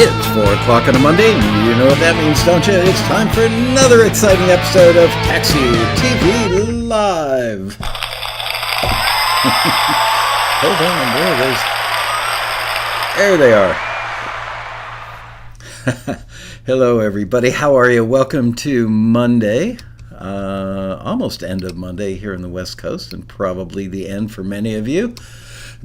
It's 4 o'clock on a Monday, and you know what that means, don't you? It's time for another exciting episode of TAXITV Live. Hold on, there they are. Hello, everybody. How are you? Welcome to Monday. Almost end of Monday here in the West Coast, and probably the end for many of you.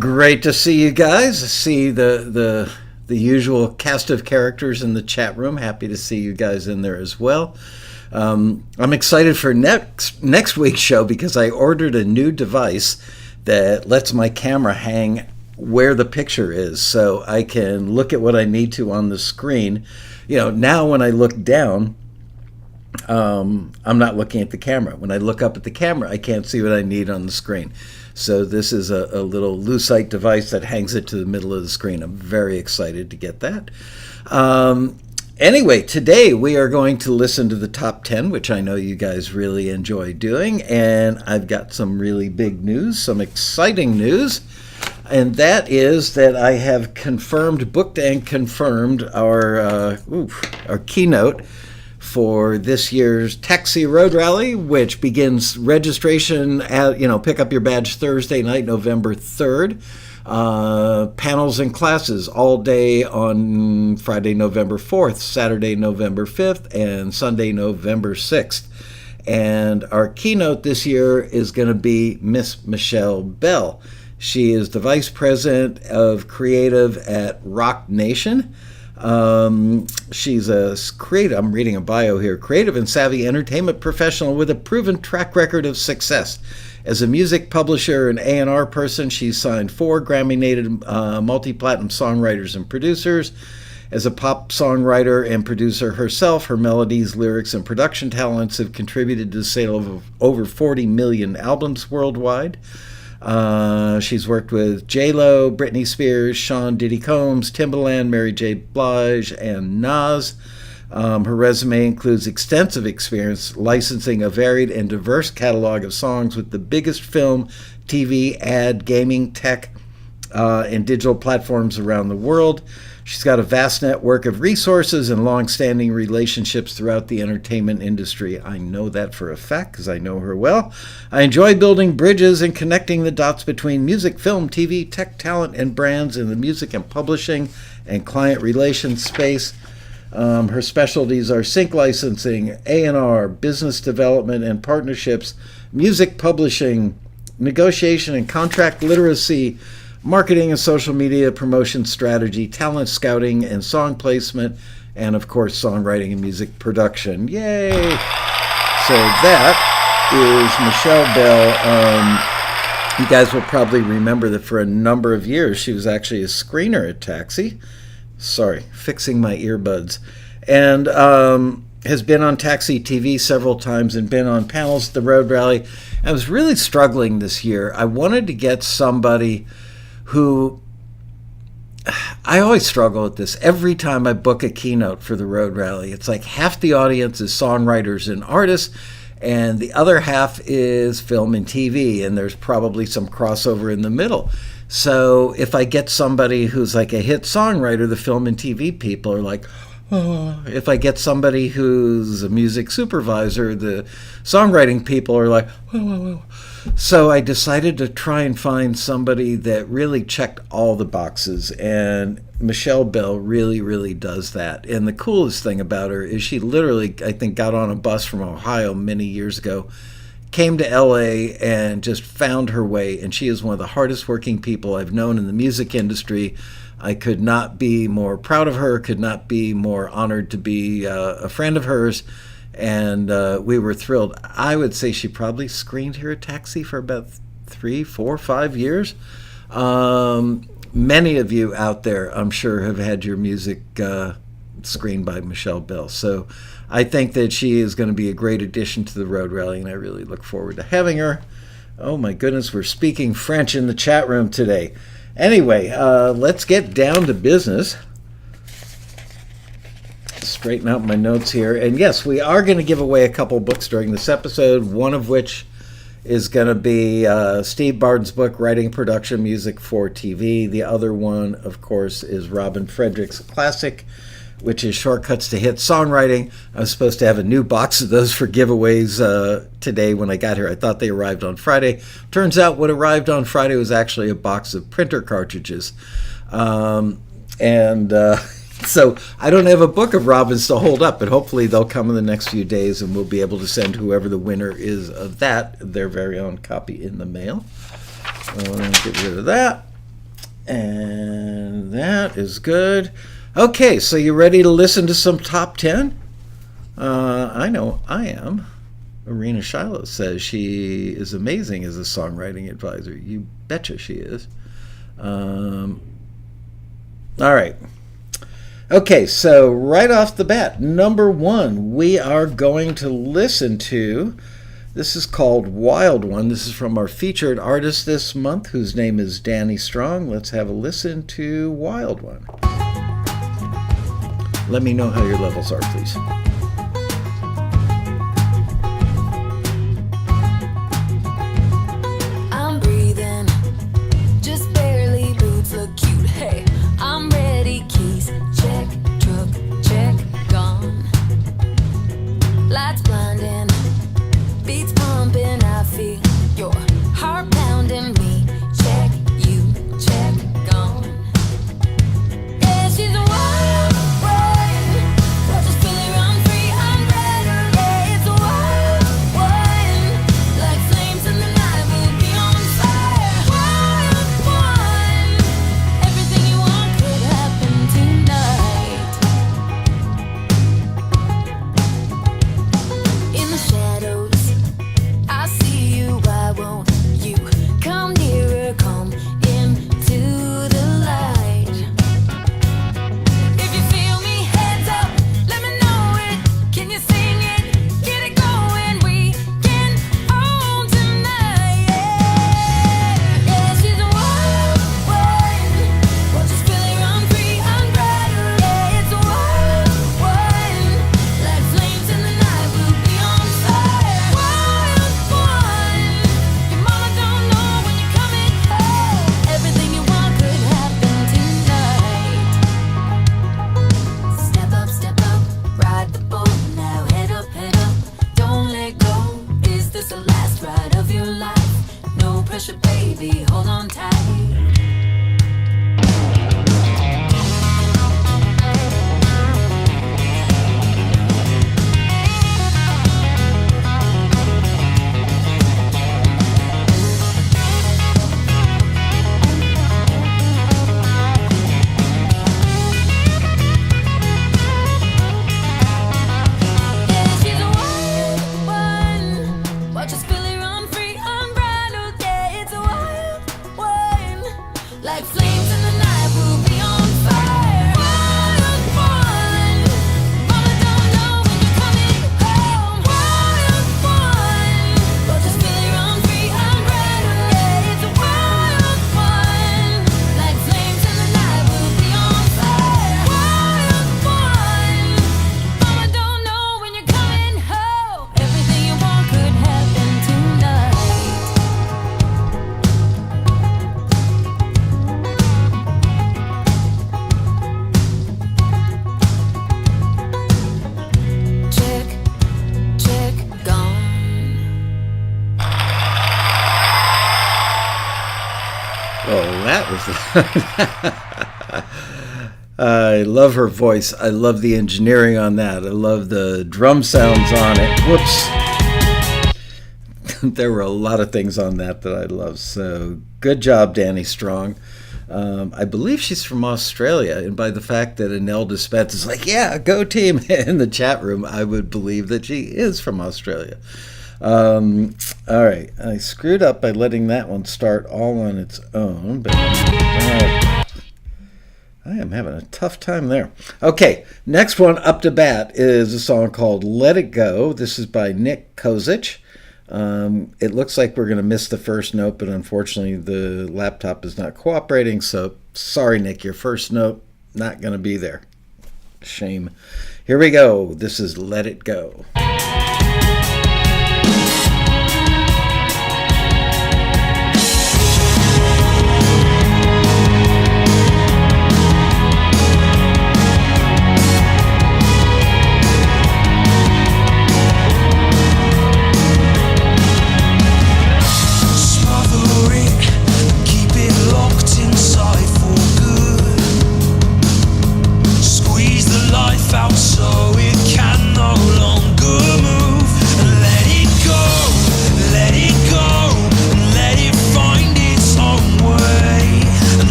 Great to see you guys. See the usual cast of characters in the chat room. Happy to see you guys in there as well. I'm excited for next week's show because I ordered a new device that lets my camera hang where the picture is, so I can look at what I need to on the screen. You know, now when I look down, I'm not looking at the camera. When I look up at the camera, I can't see what I need on the screen. So this is a little Lucite device that hangs it to the middle of the screen. I'm very excited to get that. Anyway, today we are going to listen to the top 10, which I know you guys really enjoy doing. And I've got some really big news, some exciting news. And that is that I have booked and confirmed our keynote for this year's Taxi Road Rally, which begins registration at, pick up your badge Thursday night, November 3rd. Panels and classes all day on Friday, November 4th, Saturday, November 5th, and Sunday, November 6th. And our keynote this year is going to be Miss Michelle Bell. She is the Vice President of Creative at Rock Nation. She's a creative, I'm reading a bio here, creative and savvy entertainment professional with a proven track record of success. As a music publisher and A&R person, she's signed 4 Grammy-nominated multi-platinum songwriters and producers. As a pop songwriter and producer herself, her melodies, lyrics, and production talents have contributed to the sale of over 40 million albums worldwide. She's worked with J-Lo, Britney Spears, Sean Diddy Combs, Timbaland, Mary J. Blige, and Nas. Her resume includes extensive experience licensing a varied and diverse catalog of songs with the biggest film, TV, ad, gaming, tech, and digital platforms around the world. She's got a vast network of resources and long-standing relationships throughout the entertainment industry. I know that for a fact because I know her well. I enjoy building bridges and connecting the dots between music, film, TV, tech, talent, and brands in the music and publishing and client relations space. Her specialties are sync licensing, A&R, business development and partnerships, music publishing, negotiation and contract literacy, marketing and social media promotion strategy, talent scouting and song placement, and of course songwriting and music production. Yay! So that is Michelle Bell. You guys will probably remember that for a number of years she was actually a screener at Taxi. Sorry, fixing my earbuds. And has been on TAXITV several times and been on panels at the Road Rally. I was really struggling this year. I wanted to get somebody who, I always struggle with this. Every time I book a keynote for the Road Rally, it's like half the audience is songwriters and artists, and the other half is film and TV, and there's probably some crossover in the middle. So if I get somebody who's like a hit songwriter, the film and TV people are like, oh. If I get somebody who's a music supervisor, the songwriting people are like, oh. So I decided to try and find somebody that really checked all the boxes, and Michelle Bell really, really does that. And the coolest thing about her is she literally, I think, got on a bus from Ohio many years ago, came to LA and just found her way, and she is one of the hardest working people I've known in the music industry. I could not be more proud of her, could not be more honored to be a friend of hers. And we were thrilled. I would say she probably screened here at Taxi for about 3, 4, 5 years. Many of you out there, I'm sure, have had your music screened by Michelle Bell. So I think that she is going to be a great addition to the Road Rally, and I really look forward to having her. Oh my goodness, we're speaking French in the chat room today. Anyway, let's get down to business. Straighten out my notes here. And yes, we are going to give away a couple books during this episode, one of which is going to be Steve Barden's book, Writing Production Music for TV. The other one, of course, is Robin Frederick's classic, which is Shortcuts to Hit Songwriting. I was supposed to have a new box of those for giveaways today when I got here. I thought they arrived on Friday. Turns out what arrived on Friday was actually a box of printer cartridges. So I don't have a book of Robin's to hold up, but hopefully they'll come in the next few days and we'll be able to send whoever the winner is of that their very own copy in the mail. I'll get rid of that. And that is good. Okay, so you ready to listen to some top 10? I know I am. Arena Shiloh says she is amazing as a songwriting advisor. You betcha she is. All right. Okay, so right off the bat, number 1, we are going to listen to, this is called Wild One. This is from our featured artist this month, whose name is Dani Strong. Let's have a listen to Wild One. Let me know how your levels are, please. I'm breathing, just barely, boots look cute. Hey, I'm ready, keys, check, truck, check, gone. Lights blinding, beats pumping, I feel your heart pounding me. Check, you, check, gone. Yeah, she's a wild one, but just feeling run free, I'm better. Yeah, it's a wild one, like flames in the night, we'll be on fire. Wild one, everything you want could happen tonight. In the shadows, I see you, why won't you come nearer, come into the light? If you feel me, hands up, let me know it. Can you sing it? Get it going, we can own tonight. Yeah, she's a wild one, well, just feeling run free, unbridled. Yeah, it's a wild one, like flames in the night, we'll be on fire. Wild one, your mama don't know when you're coming home. Everything you want could happen tonight. Step up, ride the boat now. Head up, don't let go. Is this the last ride of your life? No pressure, baby, hold on tight. Yeah, she's a wild one, but just feeling run free, unbridled. Yeah, it's a wild one, like flames in the night, we'll be on fire. Wild one, mama don't know when you're coming home. Wild one, but just feeling run free, unbridled. Yeah, it's a wild one, like flames in the night, we'll be on fire. Wild one, mama don't know when you're coming home. Everything you want could happen tonight. Check, gone. Oh, that was... I love her voice. I love the engineering on that. I love the drum sounds on it. Whoops. There were a lot of things on that I love. So good job, Dani Strong. I believe she's from Australia, and by the fact that Anelda Spence is like, yeah, go team in the chat room, I would believe that she is from Australia. All right, I screwed up by letting that one start all on its own, but I am having a tough time there. Okay, next one up to bat is a song called Let It Go. This is by Nick Kozuch. It looks like we're going to miss the first note, but unfortunately the laptop is not cooperating, so sorry, Nick, your first note not going to be there. Shame. Here we go. This is Let It Go.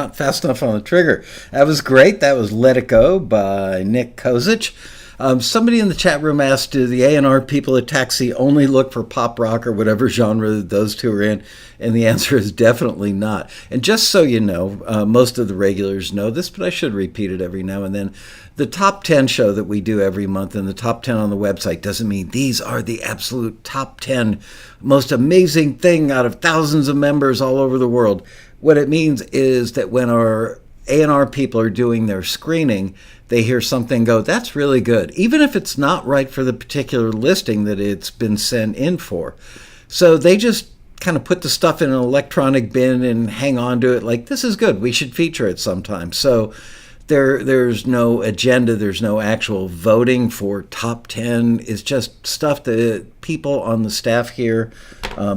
not fast enough on the trigger. That was great. That was Let It Go by Nick Kozuch. Somebody in the chat room asked, do the A&R people at Taxi only look for pop rock or whatever genre those two are in? And the answer is definitely not. And just so you know, most of the regulars know this, but I should repeat it every now and then. The top 10 show that we do every month and the top 10 on the website doesn't mean these are the absolute top 10 most amazing thing out of thousands of members all over the world. What it means is that when our A&R people are doing their screening, they hear something go, that's really good, even if it's not right for the particular listing that it's been sent in for. So they just kind of put the stuff in an electronic bin and hang on to it like, this is good, we should feature it sometime. So there's no agenda, there's no actual voting for top 10. It's just stuff that people on the staff here,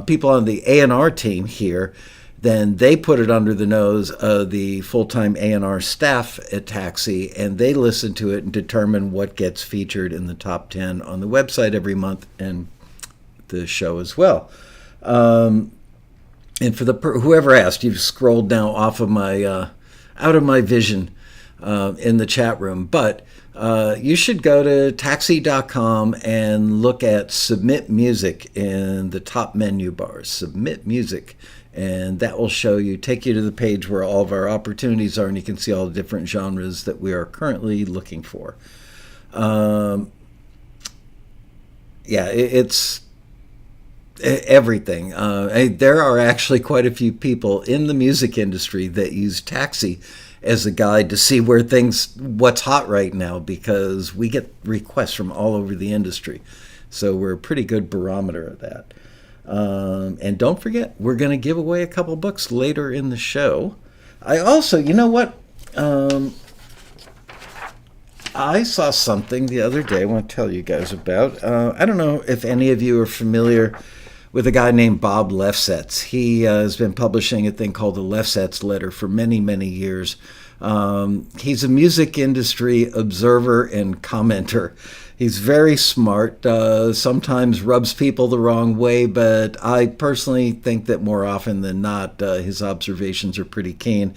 people on the A&R team here, then they put it under the nose of the full-time A&R staff at Taxi, and they listen to it and determine what gets featured in the top 10 on the website every month and the show as well. And for whoever asked, you've scrolled now off of my out of my vision in the chat room, but you should go to taxi.com and look at Submit Music in the top menu bars. Submit Music. And that will take you to the page where all of our opportunities are, and you can see all the different genres that we are currently looking for. It's everything. There are actually quite a few people in the music industry that use Taxi as a guide to see what's hot right now, because we get requests from all over the industry. So we're a pretty good barometer of that. And don't forget, we're going to give away a couple books later in the show. I also, you know what? I saw something the other day I want to tell you guys about. I don't know if any of you are familiar with a guy named Bob Lefsetz. He has been publishing a thing called the Lefsetz Letter for many, many years. He's a music industry observer and commenter. He's very smart, sometimes rubs people the wrong way, but I personally think that more often than not, his observations are pretty keen.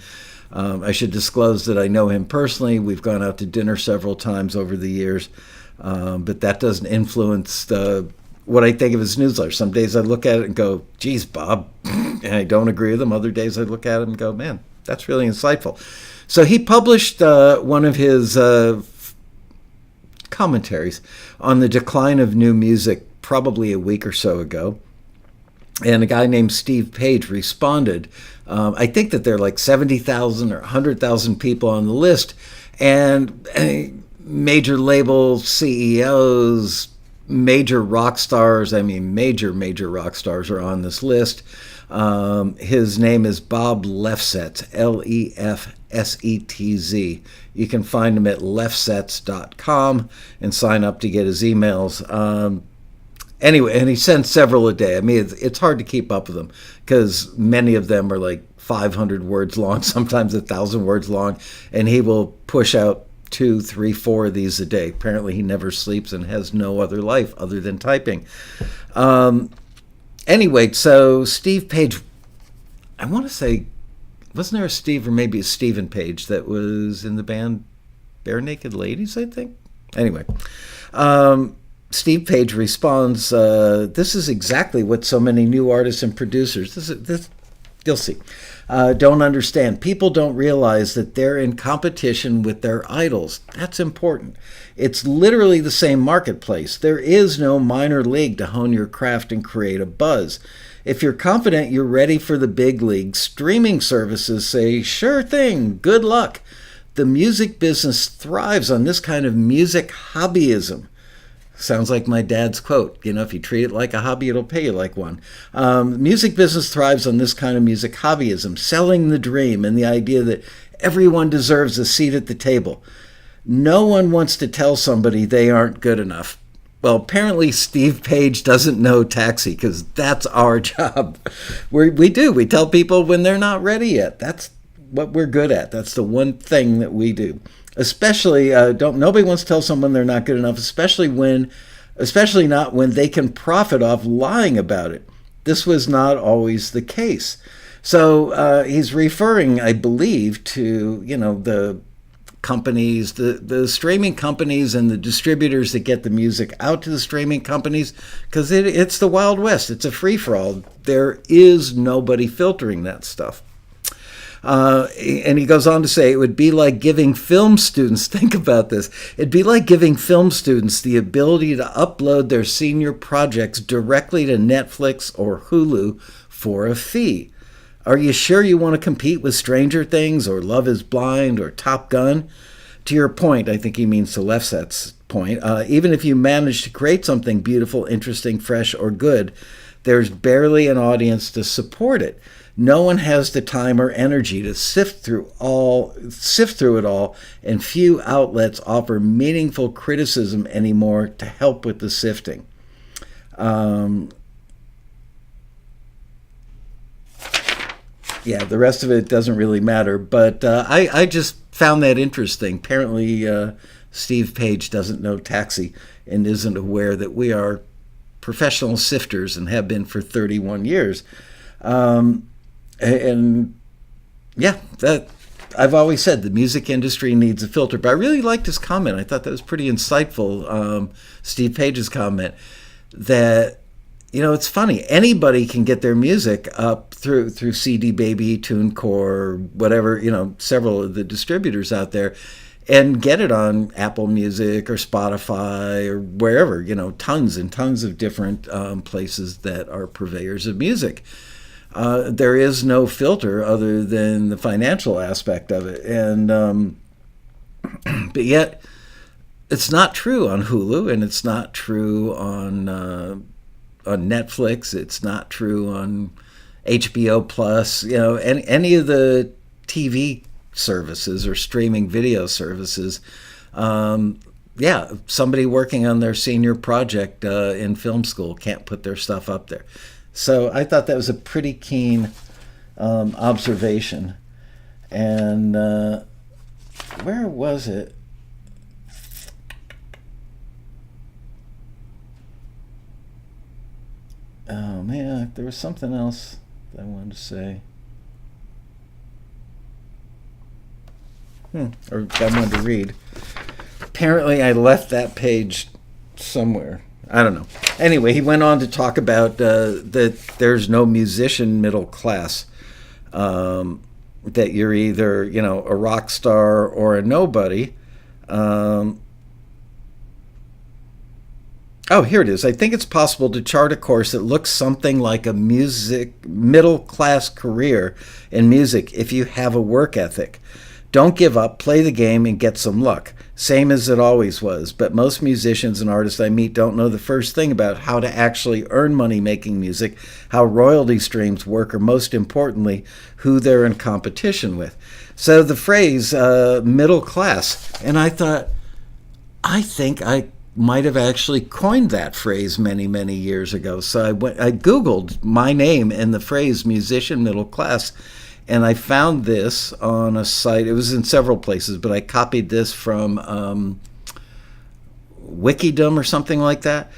I should disclose that I know him personally. We've gone out to dinner several times over the years, but that doesn't influence what I think of his newsletter. Some days I look at it and go, geez, Bob, and I don't agree with him. Other days I look at it and go, man, that's really insightful. So he published one of his commentaries on the decline of new music probably a week or so ago. And a guy named Steve Page responded. I think that there are like 70,000 or 100,000 people on the list, and major label CEOs, major rock stars, major rock stars are on this list. His name is Bob Lefsetz, Lefsetz. You can find him at lefsetz.com and sign up to get his emails. Anyway, and he sends several a day. It's hard to keep up with them because many of them are like 500 words long, sometimes 1,000 words long, and he will push out 2, 3, 4 of these a day. Apparently he never sleeps and has no other life other than typing. Anyway, so Steve Page, I want to say, wasn't there a Steve or maybe a Stephen Page that was in the band Bare Naked Ladies, I think? Anyway, Steve Page responds, this is exactly what so many new artists and producers, this you'll see, don't understand. People don't realize that they're in competition with their idols. That's important. It's literally the same marketplace. There is no minor league to hone your craft and create a buzz. If you're confident you're ready for the big league, streaming services say, sure thing, good luck. The music business thrives on this kind of music hobbyism. Sounds like my dad's quote. If you treat it like a hobby, it'll pay you like one. Music business thrives on this kind of music hobbyism, selling the dream and the idea that everyone deserves a seat at the table. No one wants to tell somebody they aren't good enough. Well, apparently Steve Page doesn't know Taxi, because that's our job. We tell people when they're not ready yet. That's what we're good at. That's the one thing that we do. Especially, nobody wants to tell someone they're not good enough, especially not when they can profit off lying about it. This was not always the case. So he's referring, I believe, to, the companies, the streaming companies and the distributors that get the music out to the streaming companies, because it's the Wild West. It's a free-for-all. There is nobody filtering that stuff. And he goes on to say, it would be like giving film students, think about this, it'd be like giving film students the ability to upload their senior projects directly to Netflix or Hulu for a fee. Are you sure you want to compete with Stranger Things or Love is Blind or Top Gun? To your point, I think he means to Lefset's point, even if you manage to create something beautiful, interesting, fresh, or good, there's barely an audience to support it. No one has the time or energy to sift through it all, and few outlets offer meaningful criticism anymore to help with the sifting. Yeah, the rest of it doesn't really matter, but I just found that interesting. Apparently, Steve Page doesn't know Taxi and isn't aware that we are professional sifters and have been for 31 years. And yeah, that I've always said the music industry needs a filter, but I really liked his comment. I thought that was pretty insightful, Steve Page's comment, that, it's funny. Anybody can get their music up through CD Baby, TuneCore, whatever, several of the distributors out there, and get it on Apple Music or Spotify or wherever, tons and tons of different places that are purveyors of music. There is no filter other than the financial aspect of it. And but yet, it's not true on Hulu, and it's not true on Netflix. It's not true on HBO Plus. Any of the TV services or streaming video services. Somebody working on their senior project in film school can't put their stuff up there. So I thought that was a pretty keen observation. And where was it? Oh, man, there was something else that I wanted to say. Or I wanted to read. Apparently I left that page somewhere. I don't know. Anyway, he went on to talk about that there's no musician middle class, that you're either, a rock star or a nobody. Here it is. I think it's possible to chart a course that looks something like a music middle class career in music if you have a work ethic. Don't give up, play the game, and get some luck. Same as it always was, but most musicians and artists I meet don't know the first thing about how to actually earn money making music, how royalty streams work, or most importantly, who they're in competition with. So the phrase middle class, and I thought, I think I might have actually coined that phrase many, many years ago. So I Googled my name and the phrase musician middle class, and I found this on a site. It was in several places, but I copied this from Wikidom or something like that.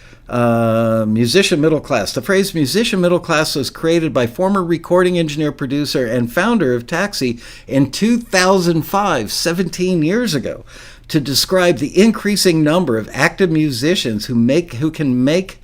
Musician middle class. The phrase musician middle class was created by former recording engineer, producer, and founder of Taxi in 2005, 17 years ago, to describe the increasing number of active musicians who can make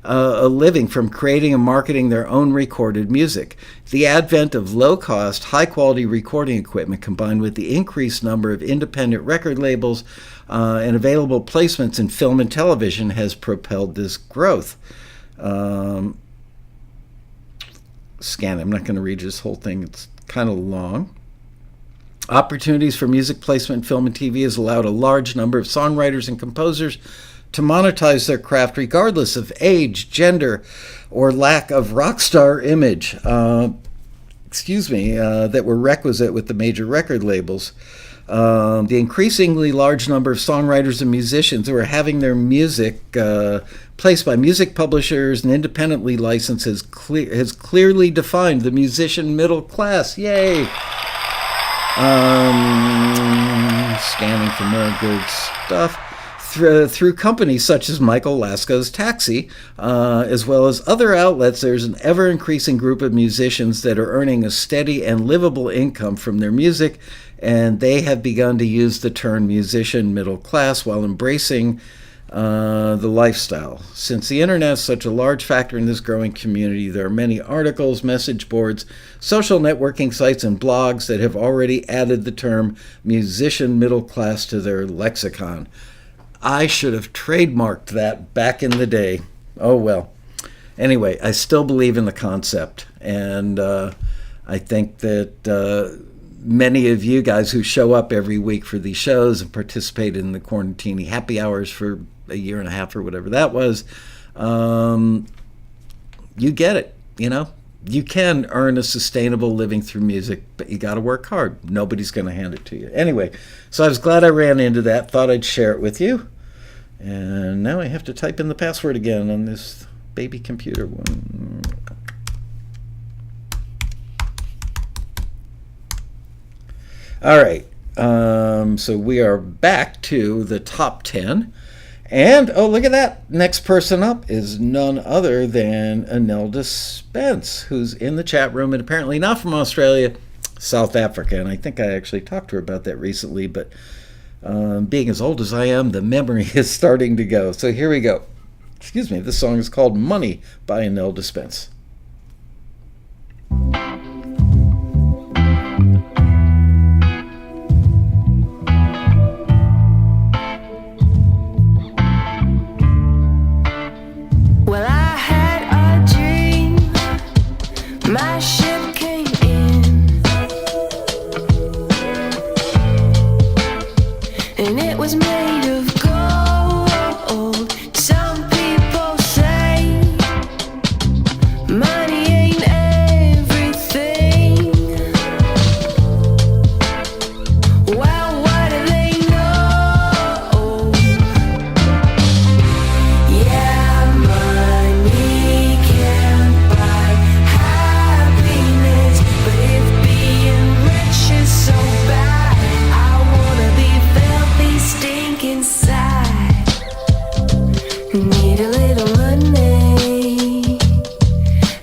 a living from creating and marketing their own recorded music. The advent of low-cost, high-quality recording equipment combined with the increased number of independent record labels and available placements in film and television has propelled this growth. Scan. I'm not going to read this whole thing. It's kind of long. Opportunities for music placement in film and TV has allowed a large number of songwriters and composers to monetize their craft regardless of age, gender, or lack of rock star image, that were requisite with the major record labels. The increasingly large number of songwriters and musicians who are having their music placed by music publishers and independently licensed has clearly defined the musician middle class. Yay! Scanning for more good stuff. through companies such as Michael Lasko's Taxi, as well as other outlets, there's an ever-increasing group of musicians that are earning a steady and livable income from their music, and they have begun to use the term musician middle class while embracing the lifestyle. Since the internet is such a large factor in this growing community, there are many articles, message boards, social networking sites, and blogs that have already added the term musician middle class to their lexicon. I should have trademarked that back in the day. Oh well. Anyway, I still believe in the concept, and I think that many of you guys who show up every week for these shows and participate in the Quarantini happy hours for a year and a half or whatever that was, you get it. You can earn a sustainable living through music, but you got to work hard. Nobody's going to hand it to you. Anyway, so I was glad I ran into that. Thought I'd share it with you. And now I have to type in the password again on this baby computer one. All right. So we are back to the top 10. And, oh, look at that. Next person up is none other than Anelda Spence, who's in the chat room and apparently not from Australia, South Africa. And I think I actually talked to her about that recently, but being as old as I am, the memory is starting to go. So here we go. Excuse me. This song is called Money by Anelda Spence. Well, I had a dream. My ship came in, and it was made of gold. Some people say money ain't everything. Well, what do they know? Yeah, money can't buy happiness, but if being rich is so bad, I wanna be filthy, stink inside. Need a little money,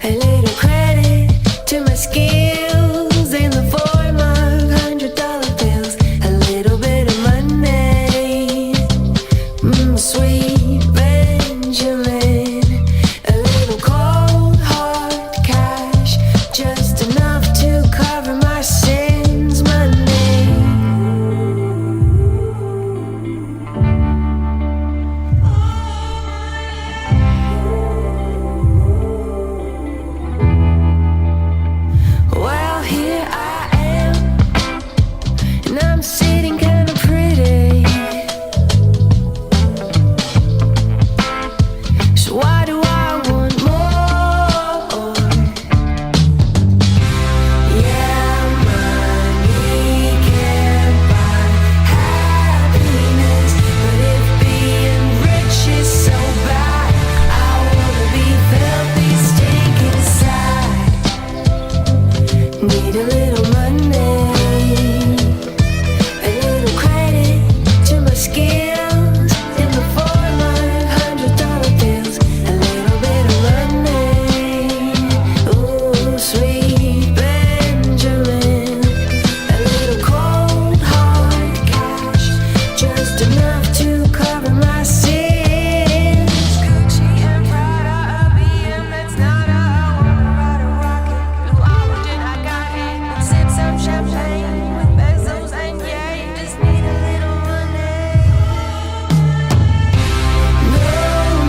a little credit to my skills in the form of $100 bills, a little bit of money, sweet Benjamin, a little cold hard cash, just enough to cover my sins, money. Well, here I am, and I'm sitting kinda pretty. So why do I want more? Yeah, money can't buy happiness, but if being rich is so bad, I wanna be filthy, stink inside. Need a little money, a little credit to my skills in the form of $100 bills, a little bit of money, ooh, sweet Benjamin, a little cold hard cash, just enough to cover my sins. Gucci and Prada, a BM that's not I wanna ride a rocket, blue oxygen, I got it, sip some champagne with Bezos and Ye, just need a little money. No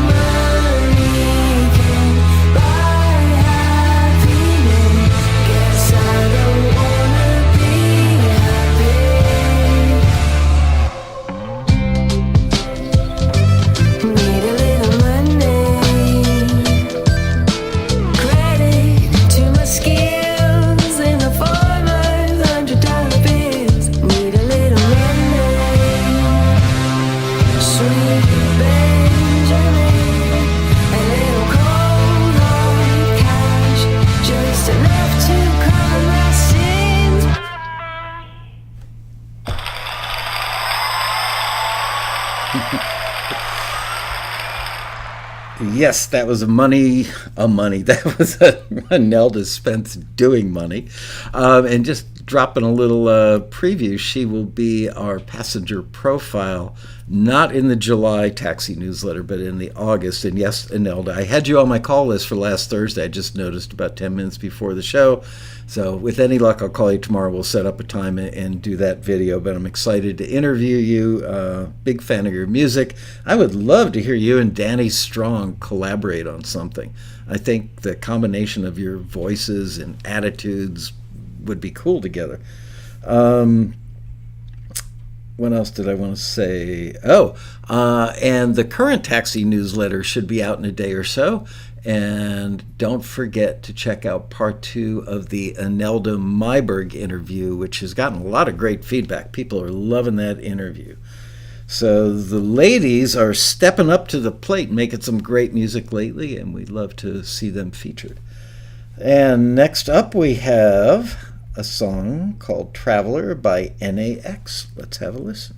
money can buy happiness, guess I don't wanna be happy. Need a little money, credit to my skills in the form of $100 bills. Need a little money, sweet Benjamin, a little cold hard cash, just enough to cover my sins. Yes, that was a money. That was Anelda Spence doing money. And just dropping a little preview, she will be our passenger profile, not in the July taxi newsletter, but in the August. And yes, Anelda, I had you on my call list for last Thursday. I just noticed about 10 minutes before the show. So with any luck, I'll call you tomorrow. We'll set up a time and do that video. But I'm excited to interview you. Big fan of your music. I would love to hear you and Dani Strong collaborate on something. I think the combination of your voices and attitudes would be cool together. What else did I want to say? And the current taxi newsletter should be out in a day or so. And don't forget to check out part 2 of the Anelda Weinberg interview, which has gotten a lot of great feedback. People are loving that interview. So the ladies are stepping up to the plate, making some great music lately, and we'd love to see them featured. And next up we have a song called Traveler by NAX. Let's have a listen.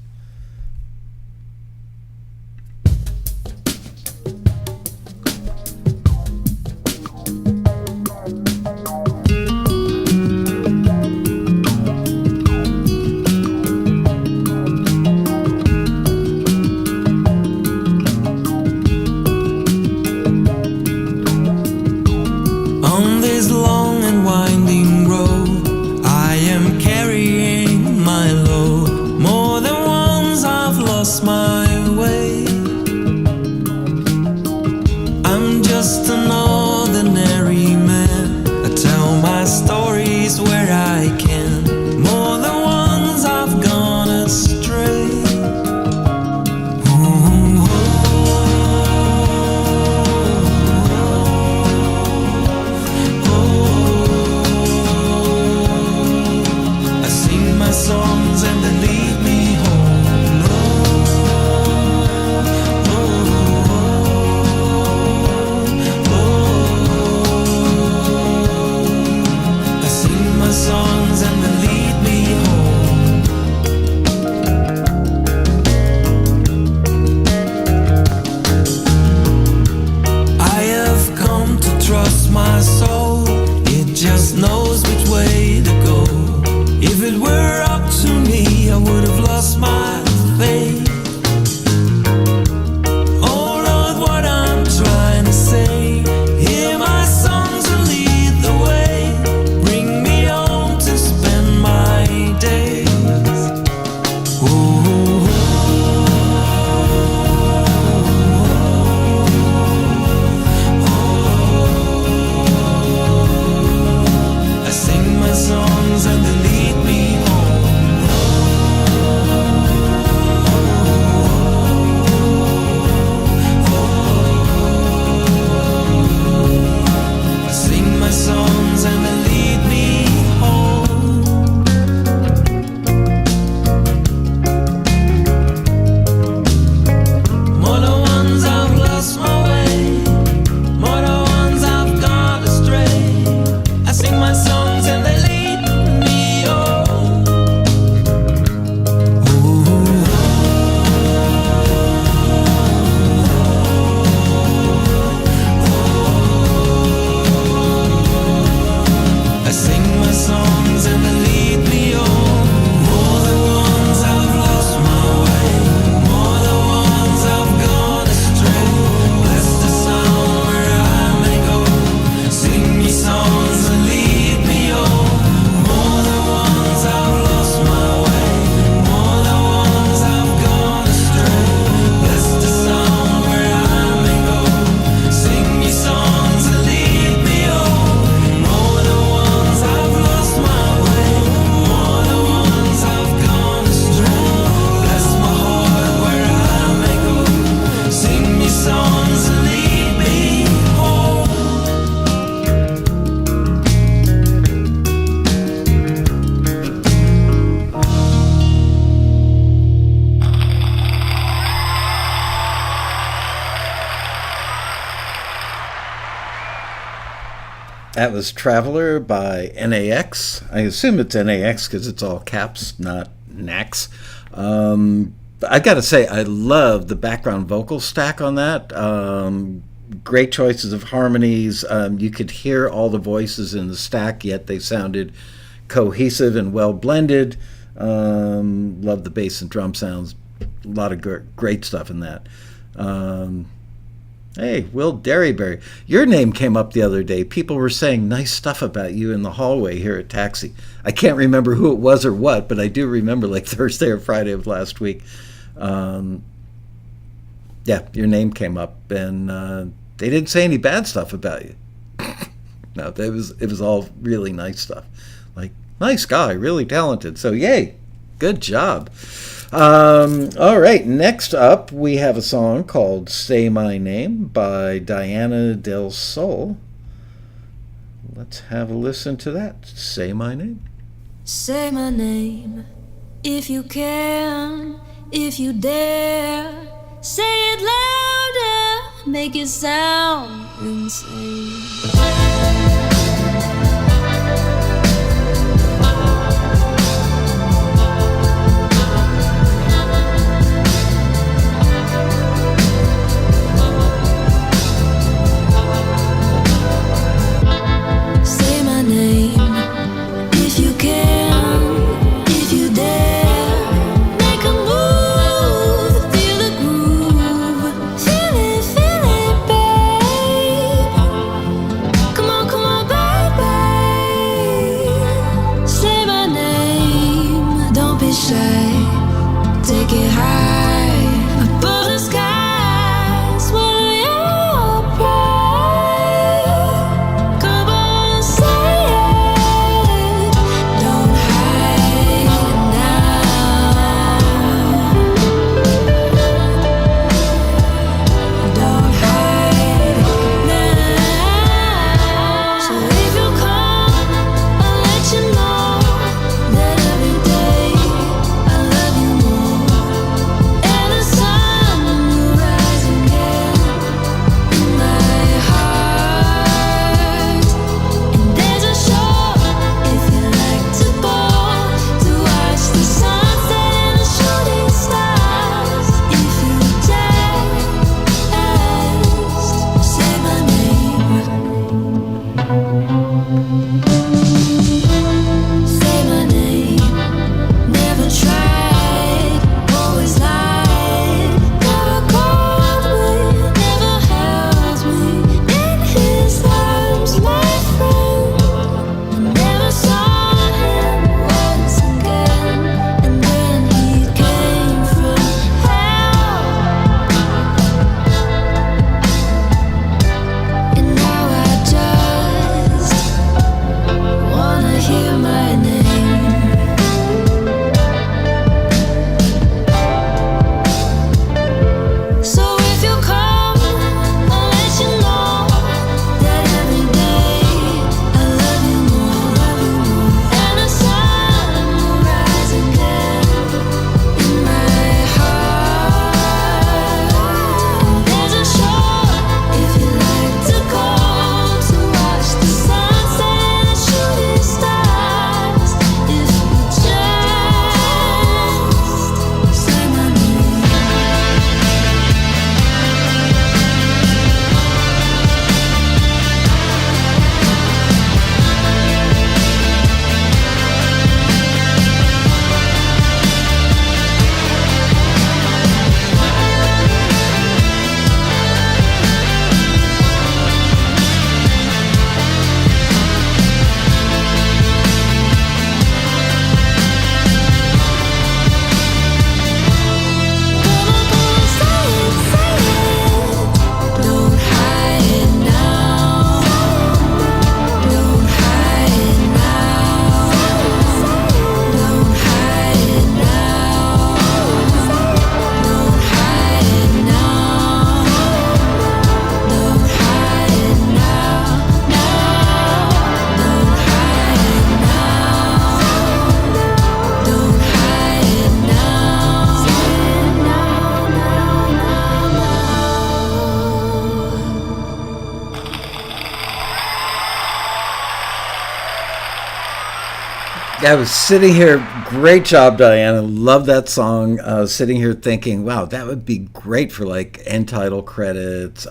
On this long and winding road, I am carrying my load. More than once I've lost my way. I'm just an ordinary man. I tell my stories where I can. More than once I've gone astray. Songs and they lead me home. I sing my songs and they lead me home. I have come to trust my soul. It just knows which way to go. If it were up to me, I would have lost my faith. Oh Lord, what I'm trying to say. Hear my songs and lead the way. Bring me home to spend my days. I sing my songs and they lead me home. I sing my songs and they lead me home. More than once I've lost my way. More than once I've gone astray. I sing my songs and they lead me home. I sing my songs and they lead me home. More than once I've lost my way. More than once I've gone astray. Bless the sound where I may go. Sing me songs and lead me home. More than once I've lost my way. More than once I've gone astray. Bless the sound where I may go. Sing me songs and lead me home. More than once I've lost my way. More than once I've gone astray. Bless my heart where I may go. Sing me songs and lead me home. That was Traveler by NAX. I assume it's NAX because it's all caps, not NAX. I got to say, I love the background vocal stack on that. great choices of harmonies. You could hear all the voices in the stack, yet they sounded cohesive and well blended. Love the bass and drum sounds. A lot of great stuff in that. Hey, Will Derryberry, your name came up the other day. People were saying nice stuff about you in the hallway here at Taxi. I can't remember who it was or what, but I do remember like Thursday or Friday of last week. Yeah, your name came up, and they didn't say any bad stuff about you. No, it was all really nice stuff. Like, nice guy, really talented. So, yay, good job. All right, next up, we have a song called Say My Name by Diana Del Sol. Let's have a listen to that. Say My Name. Say my name if you can, if you dare. Say it louder, make it sound insane. I was sitting here, great job, Diana. Love that song. Sitting here thinking, wow, that would be great for like end title credits,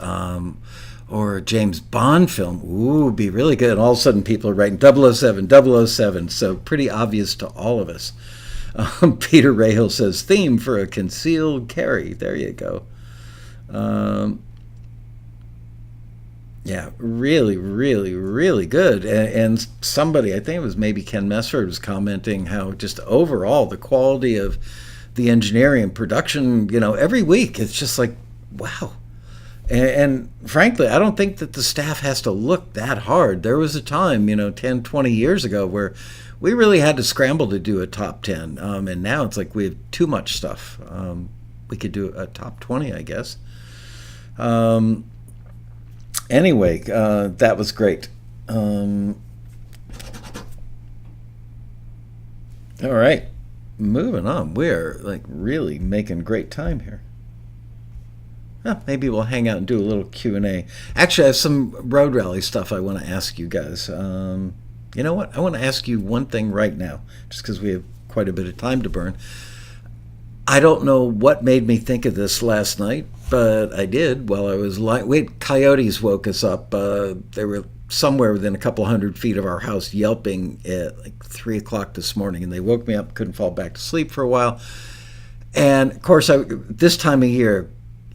or a James Bond film. Ooh, be really good. And all of a sudden people are writing 007, 007. So pretty obvious to all of us. Peter Rahal says, theme for a concealed carry. There you go. Yeah, really, really, really good. And somebody, I think it was maybe Ken Messford, was commenting how just overall the quality of the engineering and production, every week, it's just like, wow. And frankly, I don't think that the staff has to look that hard. There was a time, 10, 20 years ago where we really had to scramble to do a top 10. And now it's like we have too much stuff. We could do a top 20, I guess. Anyway, that was great. All right, moving on. We're really making great time here. Maybe we'll hang out and do a little Q&A. Actually, I have some road rally stuff I want to ask you guys. You know what? I want to ask you one thing right now, just because we have quite a bit of time to burn. I don't know what made me think of this last night, but I did while I was coyotes woke us up. They were somewhere within a couple hundred feet of our house yelping at 3 o'clock this morning, and they woke me up, couldn't fall back to sleep for a while. And of course, this time of year,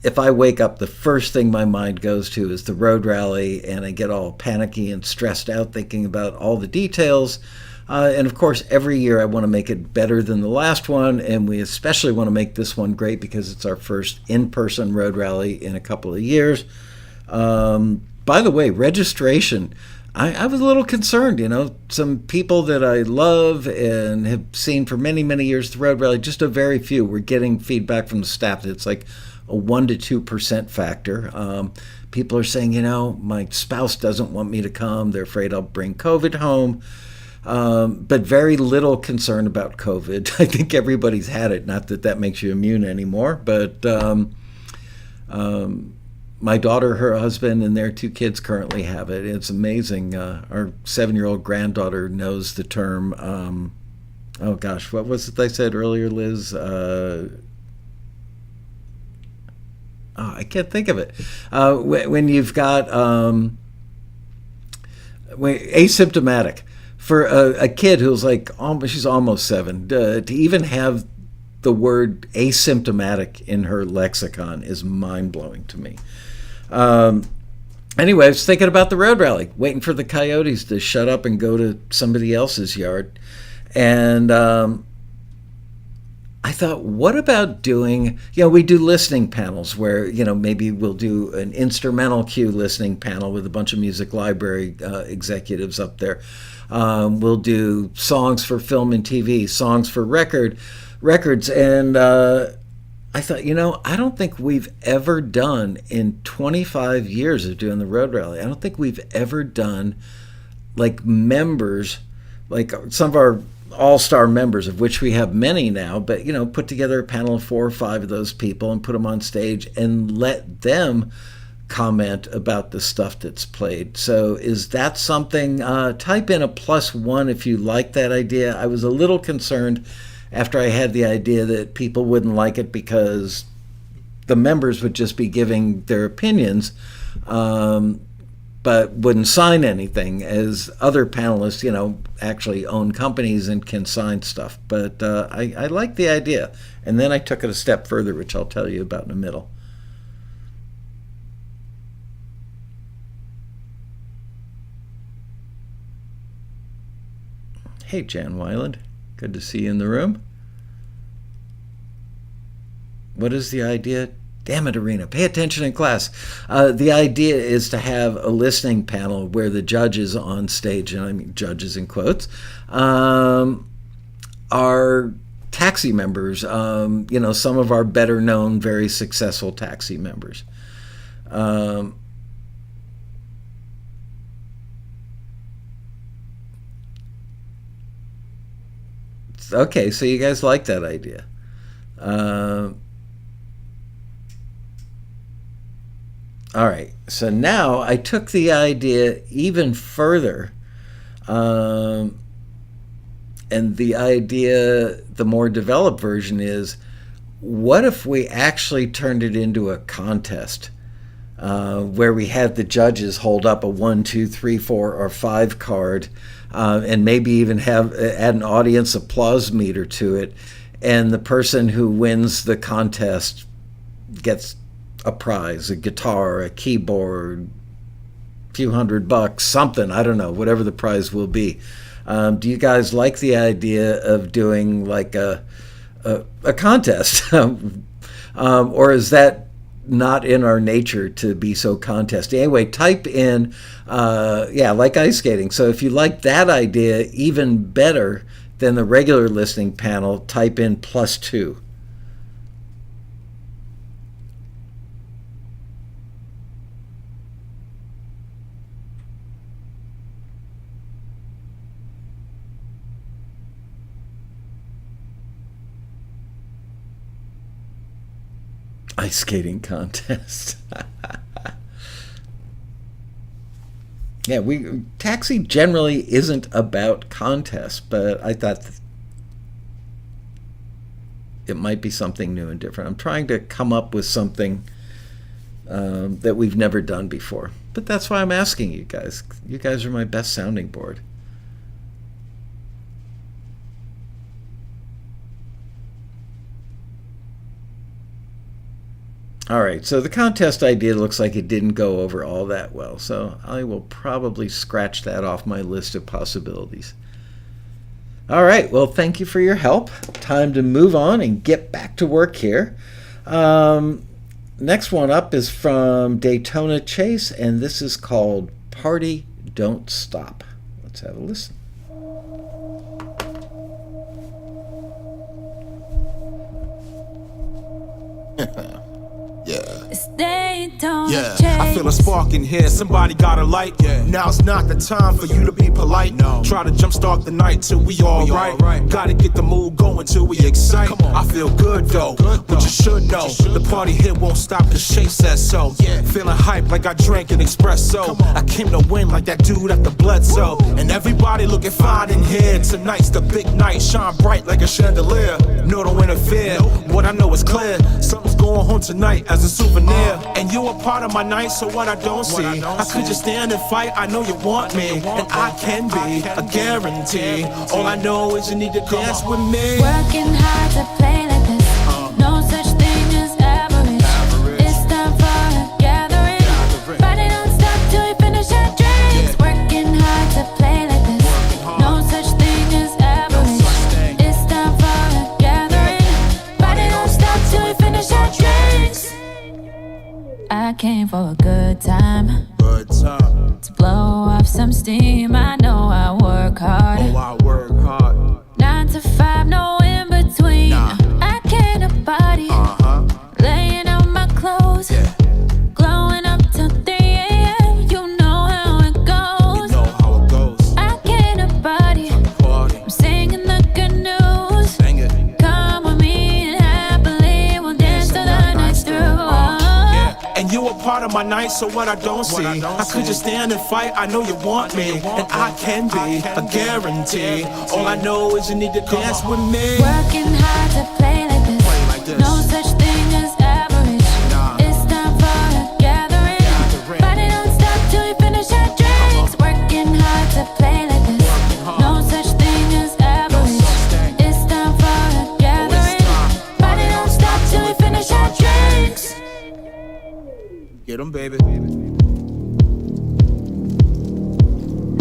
if I wake up, the first thing my mind goes to is the road rally, and I get all panicky and stressed out thinking about all the details. And of course, every year I want to make it better than the last one, and we especially want to make this one great because it's our first in-person road rally in a couple of years. By the way, registration, I was a little concerned. Some people that I love and have seen for many, many years the road rally, just a very few. We're getting feedback from the staff that it's like a 1 to 2% factor. People are saying, my spouse doesn't want me to come. They're afraid I'll bring COVID home. But very little concern about COVID. I think everybody's had it. Not that that makes you immune anymore, but my daughter, her husband, and their 2 kids currently have it. It's amazing. Our 7-year-old granddaughter knows the term. Oh gosh, what was it they said earlier, Liz? I can't think of it. When you've got asymptomatic. For a kid who's she's almost 7, to even have the word asymptomatic in her lexicon is mind-blowing to me. Anyway, I was thinking about the road rally, waiting for the coyotes to shut up and go to somebody else's yard. And I thought, what about doing, we do listening panels where, maybe we'll do an instrumental cue listening panel with a bunch of music library executives up there. We'll do songs for film and TV, songs for records. And I thought, I don't think we've ever done in 25 years of doing the road rally, I don't think we've ever done members, some of our all-star members, of which we have many now, but put together a panel of 4 or 5 of those people and put them on stage and let them comment about the stuff that's played. So is that something? Type in a +1 if you like that idea. I was a little concerned after I had the idea that people wouldn't like it because the members would just be giving their opinions, but wouldn't sign anything, as other panelists, actually own companies and can sign stuff. But I like the idea. And then I took it a step further, which I'll tell you about in a middle. Hey, Jan Weiland. Good to see you in the room. What is the idea? Damn it, Arena. Pay attention in class. The idea is to have a listening panel where the judges on stage, and I mean judges in quotes, are taxi members, some of our better known, very successful taxi members. Okay, so you guys like that idea. All right, so now I took the idea even further, and the idea, the more developed version is, what if we actually turned it into a contest? where we had the judges hold up a 1, 2, 3, 4, or 5 card, and maybe even add an audience applause meter to it, and the person who wins the contest gets a prize, a guitar, a keyboard, a few $100, something, I don't know, whatever the prize will be. Do you guys like the idea of doing like a contest? Or is that not in our nature to be so contesty? Anyway, type in, like ice skating. So if you like that idea even better than the regular listening panel, type in +2. Ice skating contest. Yeah, Taxi generally isn't about contests, but I thought it might be something new and different. I'm trying to come up with something that we've never done before. But that's why I'm asking you guys. You guys are my best sounding board. All right, so the contest idea looks like it didn't go over all that well, so I will probably scratch that off my list of possibilities. All right, well, thank you for your help. Time to move on and get back to work here. Next one up is from Daytona Chase, and this is called Party Don't Stop. Let's have a listen. I feel a spark in here, somebody got a light. Now's not the time for you to be polite. Try to jumpstart the night till we all right. Gotta get the mood going till we excite. I feel good though, but you should know the party here won't stop cause Shay says so. Feeling hype like I drank an espresso. I came to win like that dude at the Bledsoe. And everybody looking fine in here. Tonight's the big night, shine bright like a chandelier. No, don't interfere, what I know is clear. Something's going home tonight as a souvenir. And you a part of my night, so what I don't see, I could just stand and fight, I know you want me. And I can be a guarantee. All I know is you need to dance with me. Working hard to play like this. No such thing as average. It's time for a gathering. Party don't stop till we finish our drinks. Working hard to play like this. No such thing as average. It's time for a gathering. Party don't stop till we finish our drinks. I came for a good time. To blow off some steam. I know I work hard. 9 to 5, no in between. I came to party. Laying out my clothes. Glowing up till 3 a.m. You know how it goes. I came to party. I'm singing the good news. Come with me and happily we'll dance till the night's through. And you a part of my night, so what I don't see, I could just stand and fight, I know you want me. And I can be a guarantee. All I know is you need to dance with me. Working hard to play like this. No such thing as average. It's time for a gathering. Party don't stop till we finish our drinks. Working hard to play like this. No such thing as average. It's time for a gathering. Party don't stop till we finish our drinks. Get 'em, baby.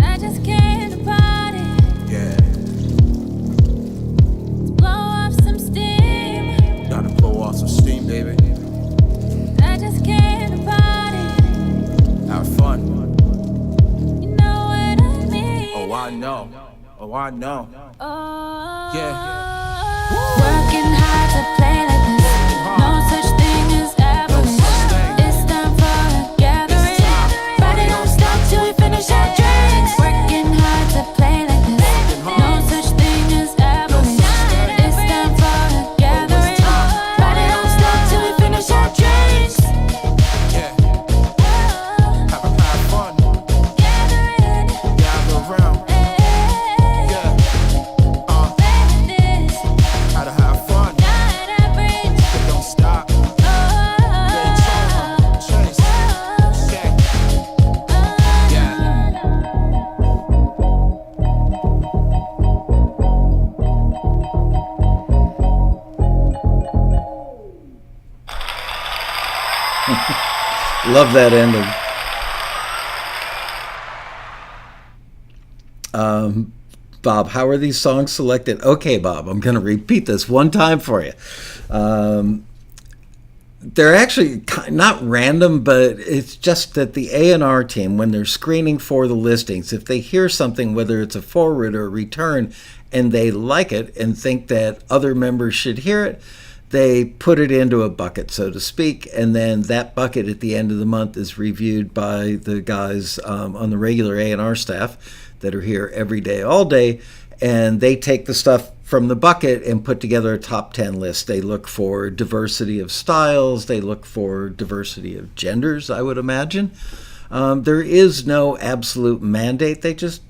I just came to party. Blow off some steam. Gotta blow off some steam, baby. I just came to party. Have fun. You know what I mean? Oh, I know. Oh, I know. Oh. Working hard to play like this. No such thing as average. It's time for a gathering. Party don't stop till we finish our drinks. Working hard to play like this. No such thing as average. It's time for a gathering. Party don't stop till we finish our drinks. Have fun. Gathering. Gather around. Gotta have fun. Night I Love that ending. Bob, how are these songs selected? Okay, Bob, I'm going to repeat this one time for you. They're actually not random, but it's just that the A&R team, when they're screening for the listings, if they hear something, whether it's a forward or a return, and they like it and think that other members should hear it, they put it into a bucket, so to speak, and then that bucket at the end of the month is reviewed by the guys on the regular A&R staff that are here every day, all day, and they take the stuff from the bucket and put together a top 10 list. They look for diversity of styles. They look for diversity of genders, I would imagine. There is no absolute mandate. They just,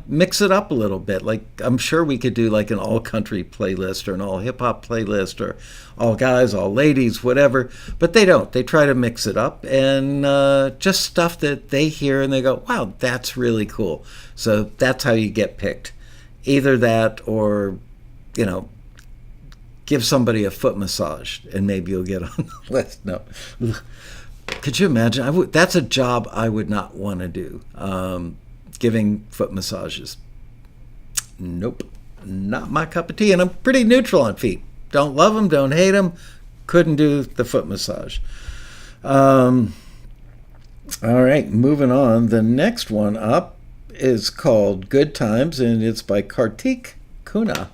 mix it up a little bit. Like, I'm sure we could do like an all country playlist or an all hip hop playlist or all guys, all ladies, whatever. But they don't. They try to mix it up and just stuff that they hear and they go, wow, that's really cool. So that's how you get picked. Either that or, give somebody a foot massage and maybe you'll get on the list. No. Could you imagine? That's a job I would not want to do. Giving foot massages. Nope. Not my cup of tea. And I'm pretty neutral on feet. Don't love them, don't hate them. Couldn't do the foot massage. All right, moving on. The next one up is called Good Times, and it's by Kartik, Kuna.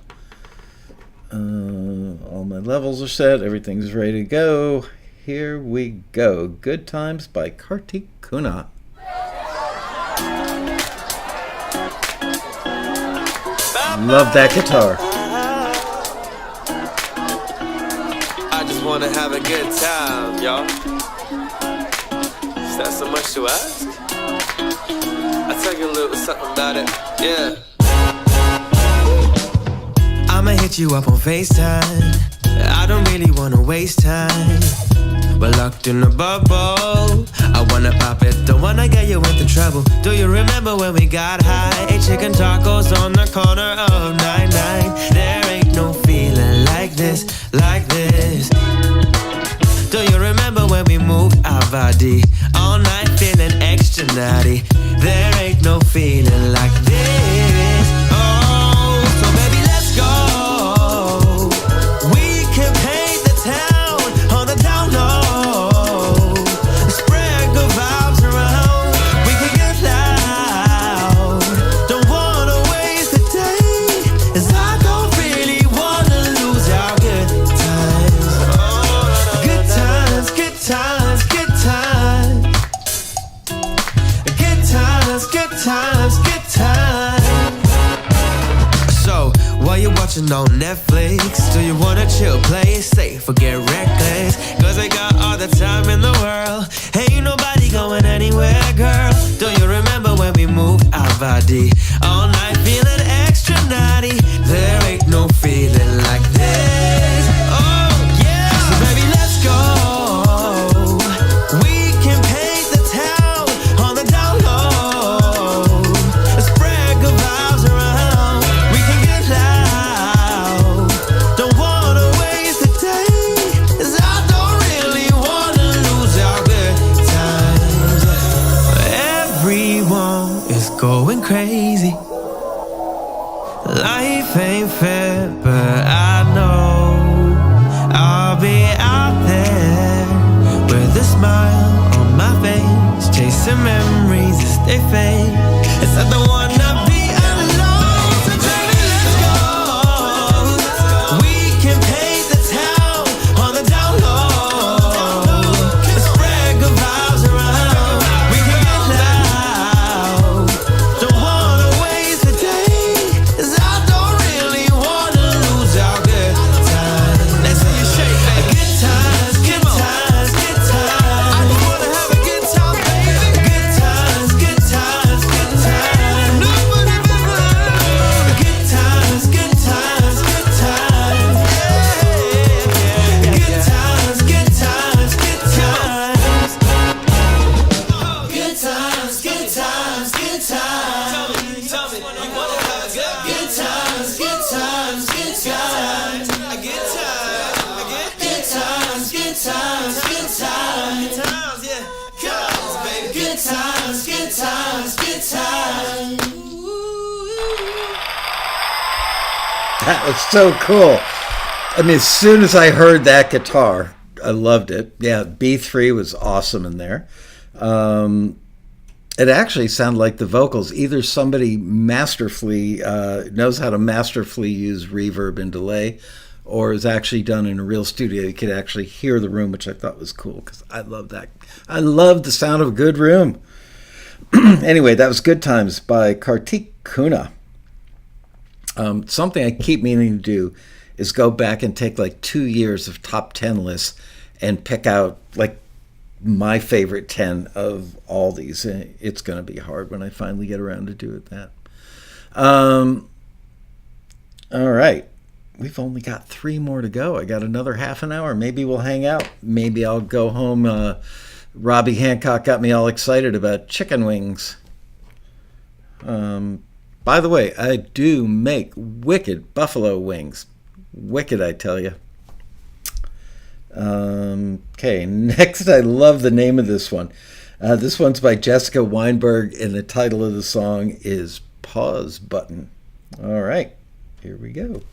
All my levels are set. Everything's ready to go. Here we go. Good Times by Kartik, Kuna. Love that guitar. I just wanna have a good time, y'all. Is that so much to ask? I'll tell you a little something about it, yeah. I'ma hit you up on FaceTime. I don't really wanna waste time. We're locked in a bubble. I wanna pop it, don't wanna get you into trouble. Do you remember when we got high? Ate chicken tacos on the corner of 99. There ain't no feeling like this, like this. Do you remember when we moved our body? All night feeling extra naughty. There ain't no feeling like this. Oh, so baby, let's go. We can paint the town on the down low. Spread good vibes around. We can get loud. Don't wanna waste the day, 'cause I don't really wanna lose our good times. Good times, good times, good times. Good times, good times, good times. So, while you're watching on Netflix, do you wanna chill, play it safe, or get reckless? 'Cause I got all the time in the world. Ain't nobody going anywhere, girl. Do you remember when we moved our body? All night feeling extra naughty. There ain't no feeling like this. Oh, yeah. So baby, let's go. We can paint the town on the down low. Spread good vibes around. We can get loud. Don't wanna waste the day, 'cause I don't really wanna lose our good times. Everyone is going crazy. Life ain't fair, but I know I'll be out there with a smile on my face, chasing memories as they fade. It's not the one to be alone. So baby, let's go. We can paint the town on the down low. Spread good vibes around. We can get loud. Don't wanna waste the day, 'cause I don't really wanna lose our good times. Let's see you shake, baby. Good times, good times, good times. I just wanna have a good time, baby. Good times, good times, good times. Nobody That was so cool. I mean, as soon as I heard that guitar, I loved it. Yeah, B3 was awesome in there. It actually sounded like the vocals. Either somebody masterfully knows how to masterfully use reverb and delay, or is actually done in a real studio. You could actually hear the room, which I thought was cool because I love that. I love the sound of a good room. Anyway, that was Good Times by Kartik Kuna. Something I keep meaning to do is go back and take like 2 years of top 10 lists and pick out like my favorite 10 of all these. It's going to be hard when I finally get around to do it that. All right. We've only got 3 more to go. I got another half an hour. Maybe we'll hang out. Maybe I'll go home. Robbie Hancock got me all excited about chicken wings. By the way, I do make wicked buffalo wings. Wicked, I tell you. Okay, next, I love the name of this one. This one's by Jessica Weinberg, and the title of the song is Pause Button. All right, here we go.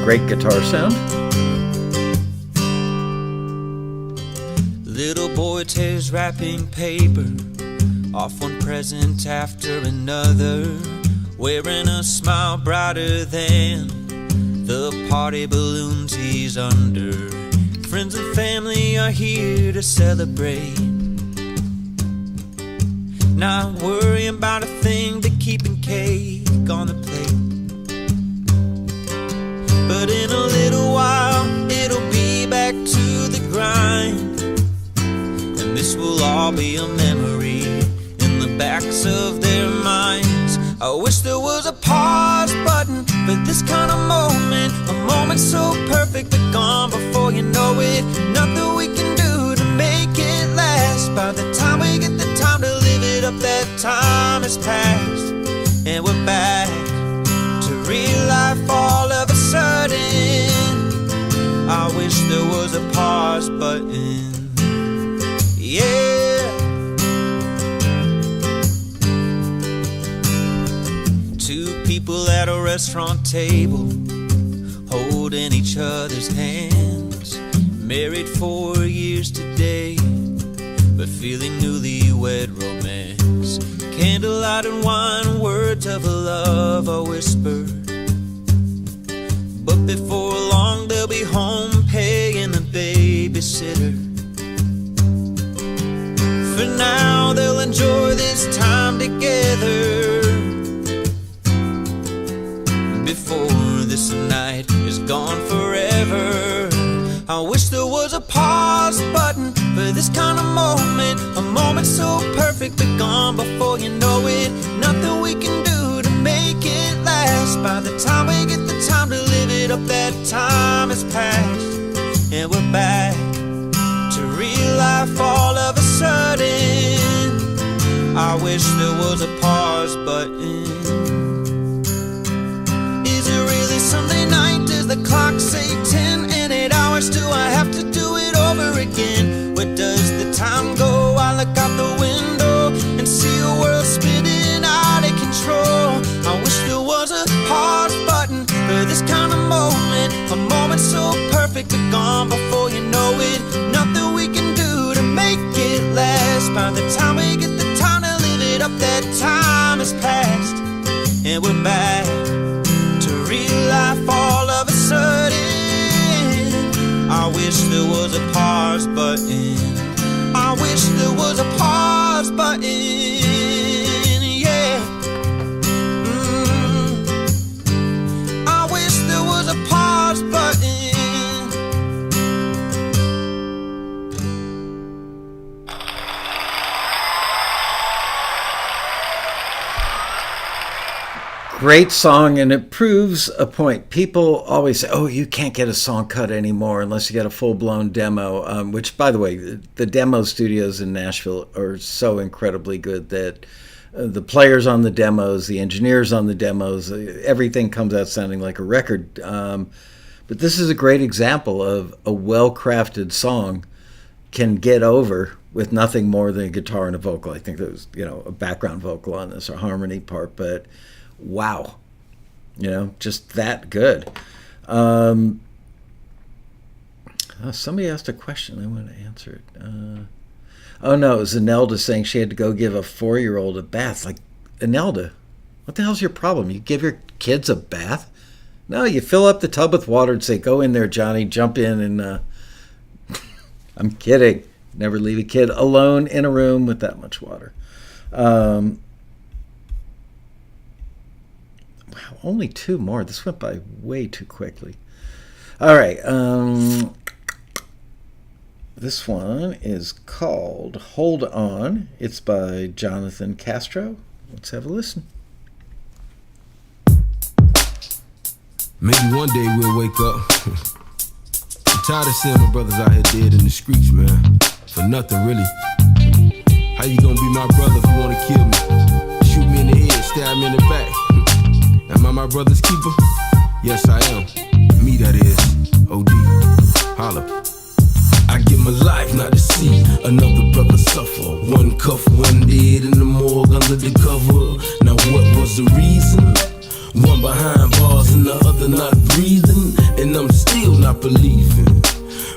Great guitar sound. Little boy tears wrapping paper off one present after another, wearing a smile brighter than the party balloons he's under. Friends and family are here to celebrate, not worrying about a thing but keeping cake on the plate. But in a little while it'll be back to the grind, and this will all be a memory in the backs of their minds. I wish there was a pause button for this kind of moment, a moment so perfect but gone before you know it. Nothing we can do to make it last. By the time we get the time to live it up, that time has passed, and we're back to real life all of a sudden. I wish there was a pause button. Yeah. Two people at a restaurant table, holding each other's hands, married 4 years today, but feeling newlywed romance. Candlelight and wine, words of love are whispered, but before long they'll be home paying the babysitter. For now they'll enjoy this time together, before this night is gone forever. I wish there was a pause button for this kind of moment, a moment so perfect but gone before you know it. Nothing we can do to make it last. By the time we get the time to live it up, that time has passed, and we're back to real life all of a sudden. I wish there was a pause button. Is it really Sunday night? Does the clock say 10 and 8 hours? Do I have to do it over again? Where does the time go? I look out the window and see a world spinning out of control. I wish there was a pause button for this kind of moment, a moment so perfect but gone before you know it. Nothing we can do to make it last. By the time we get the time to live it up, that time has passed, and we're back to real life all of a sudden. I wish there was a pause button. I wish there was a pause button. Yeah. I wish there was a pause button. Great song, and it proves a point. People always say, oh, you can't get a song cut anymore unless you get a full-blown demo, which, by the way, the demo studios in Nashville are so incredibly good that the players on the demos, the engineers on the demos, everything comes out sounding like a record. But this is a great example of a well-crafted song can get over with nothing more than a guitar and a vocal. I think there was, a background vocal on this, or harmony part, but wow, just that good. Somebody asked a question. I want to answer it. Oh, no, it was Anelda saying she had to go give a 4-year-old a bath. Like, Anelda, what the hell's your problem? You give your kids a bath? No, you fill up the tub with water and say, go in there, Johnny, jump in. And I'm kidding. Never leave a kid alone in a room with that much water. Wow, only 2 more. This went by way too quickly. All right. This one is called Hold On. It's by Jonathan Castro. Let's have a listen. Maybe one day we'll wake up. I'm tired of seeing my brothers out here dead in the streets, man. For nothing, really. How you gonna be my brother if you wanna kill me? Shoot me in the head, stab me in the back. Am I my brother's keeper? Yes, I am. Me, that is. OD. Holla. I give my life not to see another brother suffer. One cuff, one dead in the morgue under the cover. Now what was the reason? One behind bars and the other not breathing, and I'm still not believing.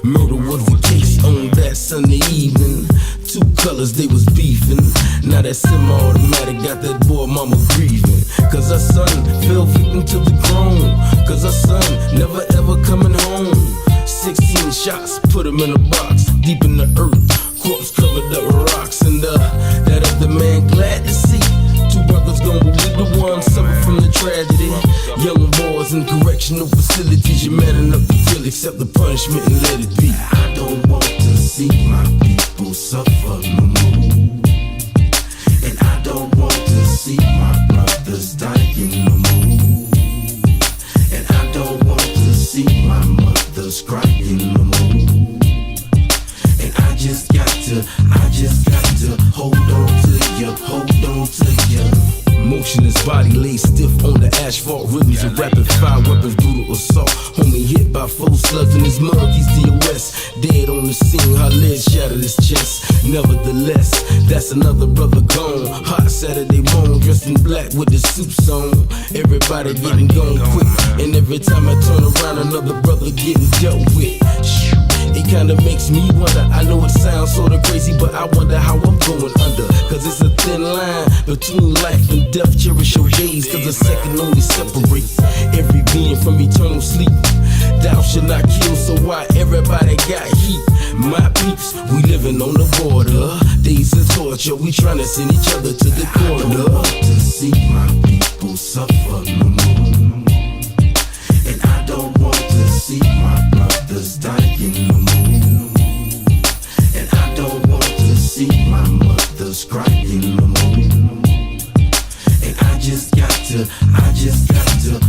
Murder was the case on that Sunday evening. 2 colors, they was beefing. Now that semi-automatic got that boy mama grieving. Cause her son fell victim to the grown. Cause her son never ever coming home. 16 shots, put him in a box, deep in the earth. Corpse covered up with rocks. And that other man glad to see 2 brothers gonna be the one suffer from the tragedy. Young boys in correctional facilities, you're man enough to kill, accept the punishment and let it be. I don't want to see my people suffer no more. And I don't want to see my brothers dying no more. And I don't want to see my mothers crying no more. And I just got to hold on to you, hold on to you. Motionless body laid stiff on the asphalt, rhythms of rapid fire weapons, brutal assault. Homie hit by 4 slugs in his mug, he's DOS. Dead on the scene, her legs shattered his chest. Nevertheless, that's another brother gone. Hot Saturday morning, dressed in black with the suits on. Everybody getting gone quick, and every time I turn around, another brother getting dealt with. It kinda makes me wonder. I know it sounds sorta crazy, but I wonder how I'm going under. Cause it's a thin line between life and death. Cherish your days, cause a second only separates every being from eternal sleep. Thou shalt not kill, so why everybody got heat? My peeps, we living on the border. Days of torture, we tryna send each other to the corner. I don't want to see my people suffer no more. And I don't want to see my brothers dying no more. And I don't want to see my mothers crying no more. And I just got to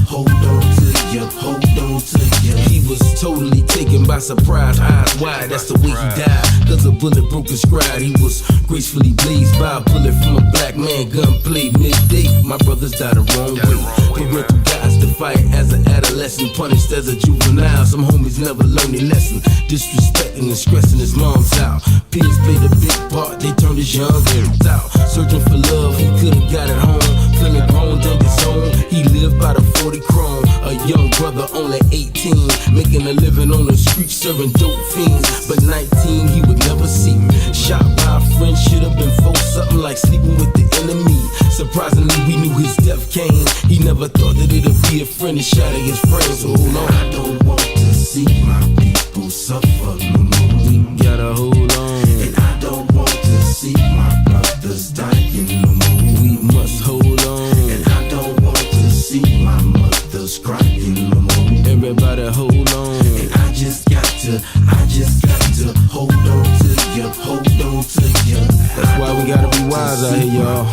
hold on to you, hold on to you. He was totally taken by surprise, eyes wide, that's the way he died. Cause a bullet broke his stride. He was gracefully blazed by a bullet from a black man, gunplay midday. My brothers died the wrong way. He went through guys to fight as an adolescent, punished as a juvenile. Some homies never learned a lesson, disrespecting and stressing his mom's out. Peers played a big part, they turned his young parents out. Searching for love, he could've got it home. Feeling grown, dug his own. He lived by the 40 chrome. A young brother only 18, making a living on the street serving dope fiends. But 19 he would never see. Shot by a friend, should've been for something like sleeping with the enemy. Surprisingly, we knew his death came. He never thought that it'd be a friend that shot at his friends. So hold on. I don't want to see my people suffer no more. We gotta hold on. And I don't want to see my brothers dying no more. We must hold on. And I don't want to see my mothers crying no more. Everybody hold on. And I just got to hold on to you, hold on to you. That's why we gotta be wise out here, y'all.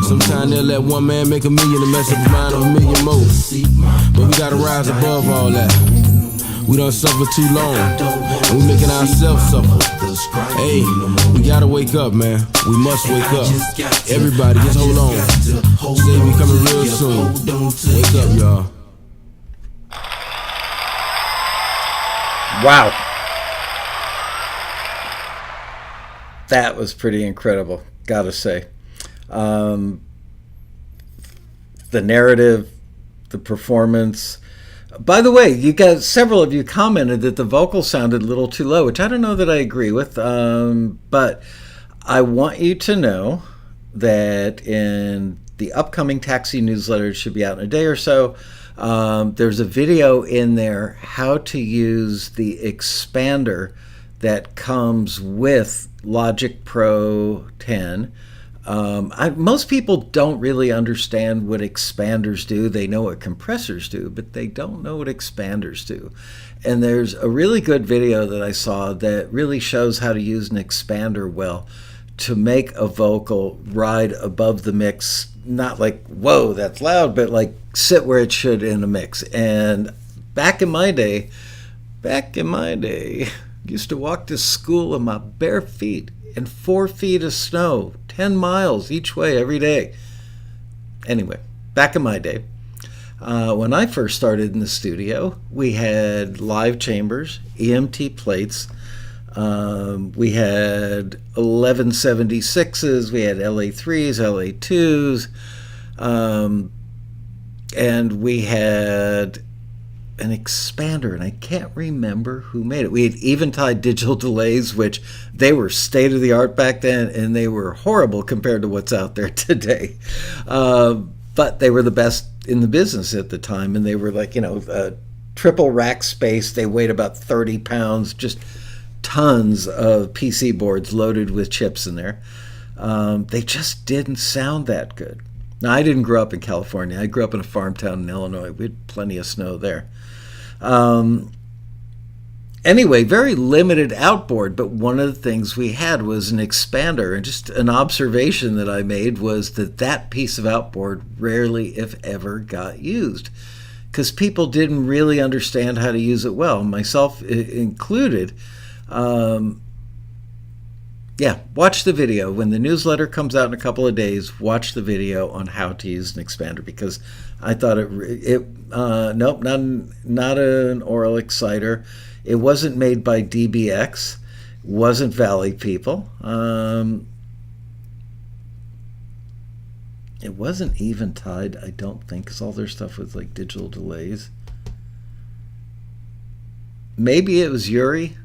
Sometimes they'll let one man make $1 million and mess up the mind of 1 million more. But we gotta rise above all that. We done suffer too long, and we making ourselves suffer. Hey, we gotta wake up, man. We must wake up. Everybody, just hold on. Say we coming real soon. Wake up, y'all. Wow. That was pretty incredible, gotta say. The narrative, the performance. By the way, several of you commented that the vocals sounded a little too low, which I don't know that I agree with. But I want you to know that in the upcoming Taxi newsletter, it should be out in a day or so, there's a video in there how to use the expander that comes with Logic Pro 10. Most people don't really understand what expanders do. They know what compressors do, but they don't know what expanders do. And there's a really good video that I saw that really shows how to use an expander well to make a vocal ride above the mix. Not like, whoa, that's loud, but like sit where it should in a mix. And back in my day, used to walk to school in my bare feet in 4 feet of snow, 10 miles each way every day. Anyway, back in my day, when I first started in the studio, we had live chambers, EMT plates, we had 1176s, we had LA3s, LA2s, and we had an expander, and I can't remember who made it. We had Eventide digital delays, which they were state-of-the-art back then, and they were horrible compared to what's out there today. But they were the best in the business at the time, and they were like, triple rack space. They weighed about 30 pounds, just tons of PC boards loaded with chips in there. They just didn't sound that good. Now, I didn't grow up in California. I grew up in a farm town in Illinois. We had plenty of snow there. Anyway, very limited outboard, but one of the things we had was an expander. And just an observation that I made was that piece of outboard rarely, if ever, got used because people didn't really understand how to use it well, myself included. Watch the video. When the newsletter comes out in a couple of days, watch the video on how to use an expander, because I thought nope, not an oral exciter. It wasn't made by DBX, wasn't Valley people. It wasn't Eventide, I don't think, because all their stuff was like digital delays. Maybe it was Yuri.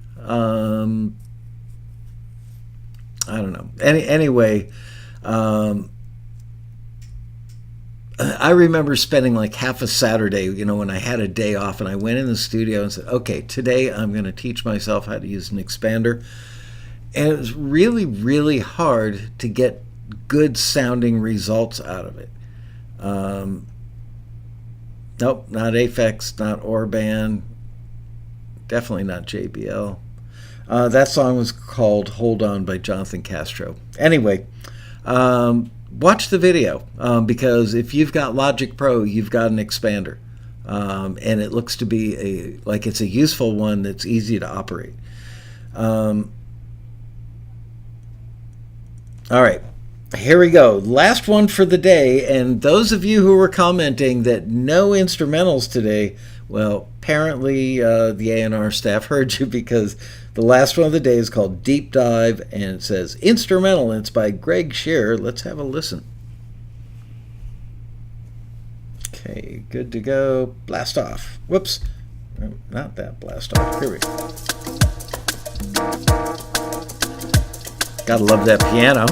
I don't know. Anyway, I remember spending like half a Saturday, when I had a day off, and I went in the studio and said, okay, today I'm going to teach myself how to use an expander. And it was really, really hard to get good sounding results out of it. Nope, not Aphex, not Orban, definitely not JBL. That song was called Hold On by Jonathan Castro. Anyway, watch the video, because if you've got Logic Pro, you've got an expander. And it looks to be it's a useful one that's easy to operate. All right, here we go. Last one for the day. And those of you who were commenting that no instrumentals today, well, apparently the A&R staff heard you, because the last one of the day is called Deep Dive, and it says instrumental, and it's by Greg Shearer. Let's have a listen. Okay, good to go. Blast off. Whoops. Not that blast off. Here we go. Gotta love that piano.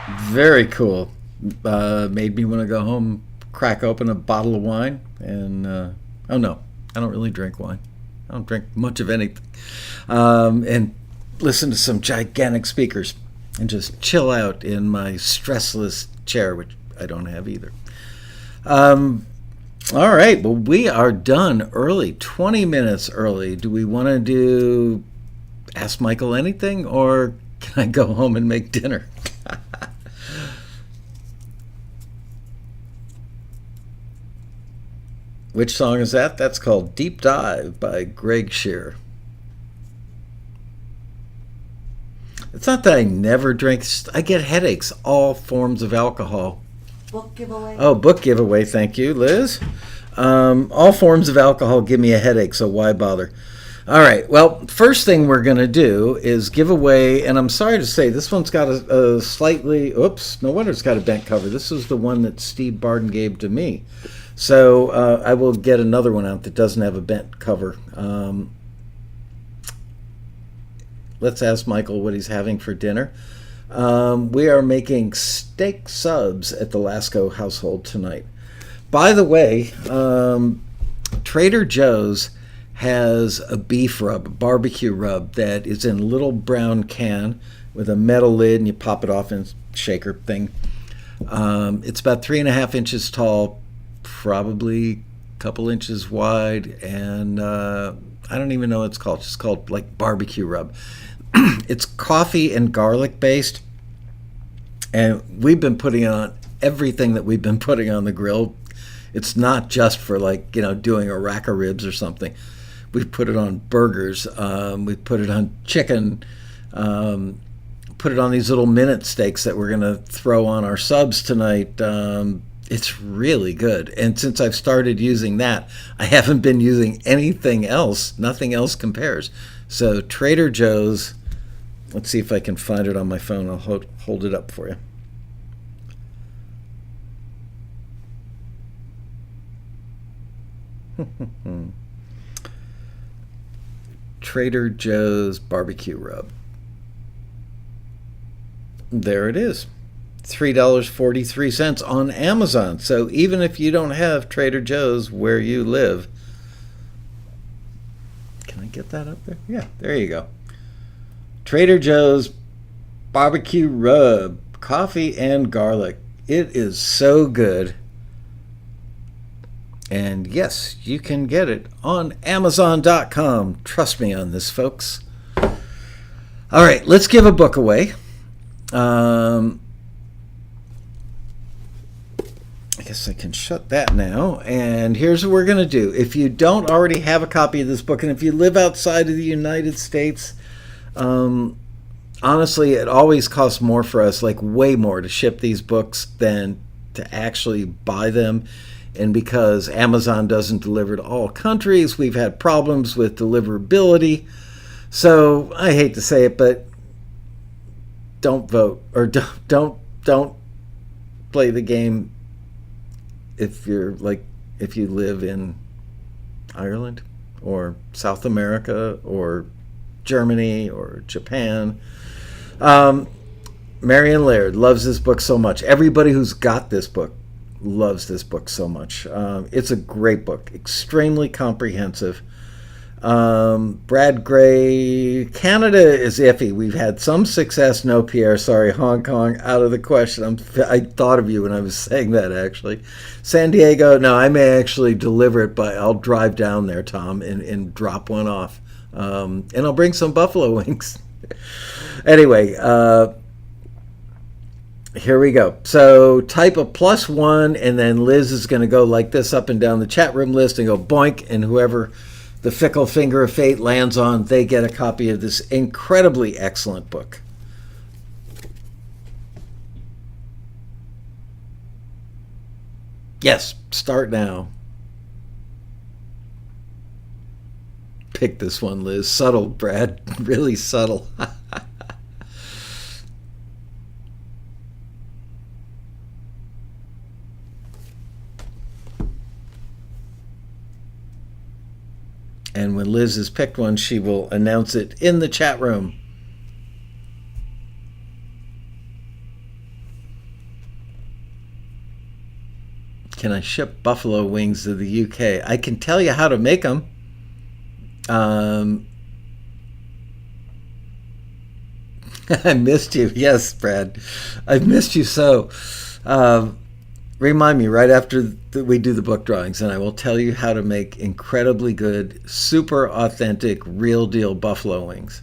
Very cool. Made me want to go home, crack open a bottle of wine, and oh no, I don't really drink wine. I don't drink much of anything. And listen to some gigantic speakers and just chill out in my stressless chair, which I don't have either. All right, well, we are done early, 20 minutes early. Do we want to do Ask Michael Anything, or can I go home and make dinner? Which song is that? That's called Deep Dive by Greg Shearer. It's not that I never drink. I get headaches, all forms of alcohol. Book giveaway. Oh, book giveaway. Thank you, Liz. All forms of alcohol give me a headache, so why bother? All right. Well, first thing we're going to do is give away, and I'm sorry to say, this one's got a slightly, oops, no wonder it's got a bent cover. This is the one that Steve Barden gave to me. So I will get another one out that doesn't have a bent cover. Let's ask Michael what he's having for dinner. We are making steak subs at the Lasco household tonight. By the way, Trader Joe's has a beef rub, a barbecue rub, that is in a little brown can with a metal lid, and you pop it off in a shaker thing. It's about 3.5 inches tall, probably a couple inches wide, and I don't even know what it's called. It's just called like barbecue rub. It's coffee and garlic based, and we've been putting it on everything that we've been putting on the grill. It's not just for doing a rack of ribs or something. We've put it on burgers. We've put it on chicken. Put it on these little minute steaks that we're going to throw on our subs tonight. It's really good. And since I've started using that, I haven't been using anything else. Nothing else compares. So Trader Joe's, let's see if I can find it on my phone. I'll hold it up for you. Trader Joe's barbecue rub. There it is. $3.43 on Amazon. So even if you don't have Trader Joe's where you live, can I get that up there? Yeah, there you go. Trader Joe's barbecue rub, coffee and garlic. It is so good. And yes, you can get it on Amazon.com. Trust me on this, folks. All right, let's give a book away. I guess I can shut that now. And here's what we're going to do. If you don't already have a copy of this book, and if you live outside of the United States, honestly, it always costs more for us, like way more, to ship these books than to actually buy them. And because Amazon doesn't deliver to all countries, we've had problems with deliverability. So I hate to say it, but don't vote, or don't play the game if you live in Ireland or South America or Germany or Japan. Marion Laird loves this book so much. Everybody who's got this book loves this book so much. It's a great book, extremely comprehensive. Brad Gray, Canada is iffy. We've had some success. No, Pierre, sorry, Hong Kong, out of the question. I thought of you when I was saying that, actually. San Diego, no, I may actually deliver it, but I'll drive down there, Tom, and drop one off. And I'll bring some buffalo wings. Anyway, here we go. So type a +1, and then Liz is going to go like this up and down the chat room list and go boink, and whoever the fickle finger of fate lands on, they get a copy of this incredibly excellent book. Yes, start now. Pick this one, Liz. Subtle, Brad. Really subtle. And when Liz has picked one, she will announce it in the chat room. Can I ship buffalo wings to the UK? I can tell you how to make them. I missed you. Yes, Brad. I've missed you so. Remind me right after we do the book drawings, and I will tell you how to make incredibly good, super authentic, real deal buffalo wings.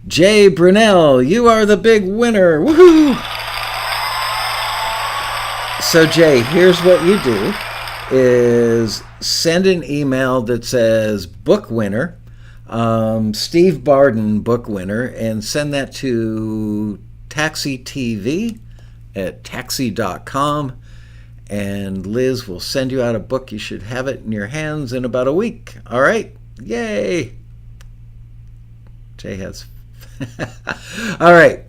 Jay Brunel, you are the big winner. Woohoo! So Jay, here's what you do is send an email that says book winner, Steve Barden book winner, and send that to TAXITV at taxi.com, and Liz will send you out a book. You should have it in your hands in about a week. All right? Yay! Jay has. All right.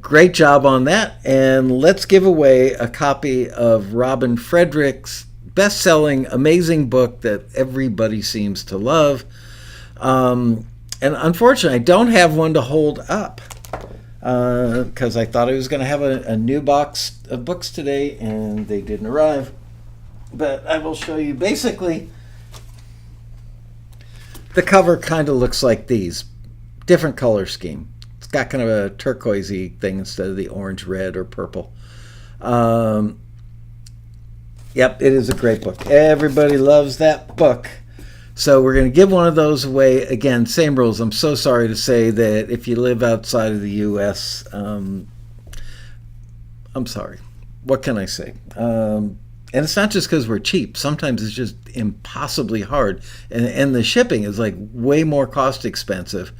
Great job on that. And let's give away a copy of Robin Frederick's best-selling, amazing book that everybody seems to love. And unfortunately, I don't have one to hold up because I thought I was going to have a new box of books today, and they didn't arrive. But I will show you. Basically, the cover kind of looks like these. Different color scheme. It's got kind of a turquoisey thing instead of the orange, red, or purple. Yep, it is a great book. Everybody loves that book. So we're going to give one of those away. Again, same rules. I'm so sorry to say that if you live outside of the U.S., I'm sorry. What can I say? And it's not just because we're cheap. Sometimes it's just impossibly hard. And the shipping is like way more cost expensive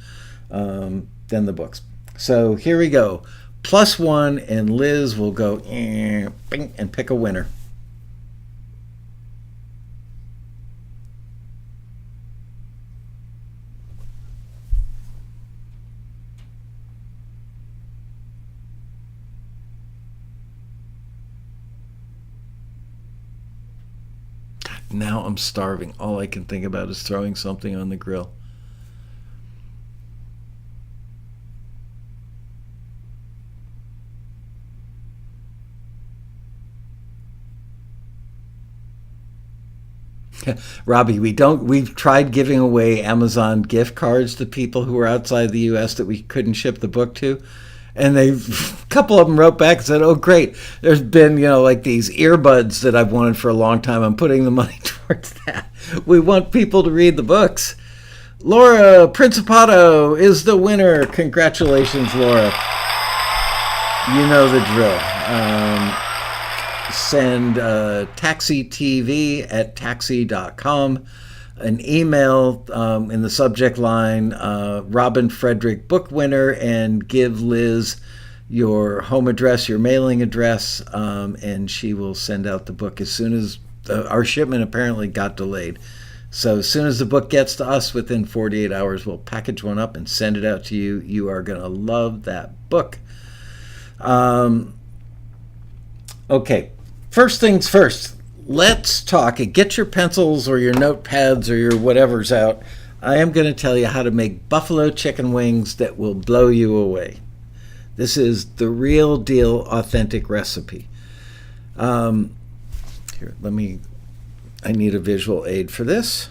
than the books. So here we go. +1, and Liz will go bing, and pick a winner. Now I'm starving. All I can think about is throwing something on the grill. Robbie, we've tried giving away Amazon gift cards to people who are outside the US that we couldn't ship the book to. And a couple of them wrote back and said, oh, great. There's been, like these earbuds that I've wanted for a long time. I'm putting the money towards that. We want people to read the books. Laura Principato is the winner. Congratulations, Laura. You know the drill. Send TAXITV at taxi.com. An email in the subject line, Robin Frederick book winner, and give Liz your home address, your mailing address, and she will send out the book as soon as our shipment apparently got delayed. So as soon as the book gets to us, within 48 hours, we'll package one up and send it out to you. You are going to love that book. Okay, first things first. Let's talk. Get your pencils or your notepads or your whatever's out. I am going to tell you how to make buffalo chicken wings that will blow you away. This is the real deal, authentic recipe. Here, I need a visual aid for this.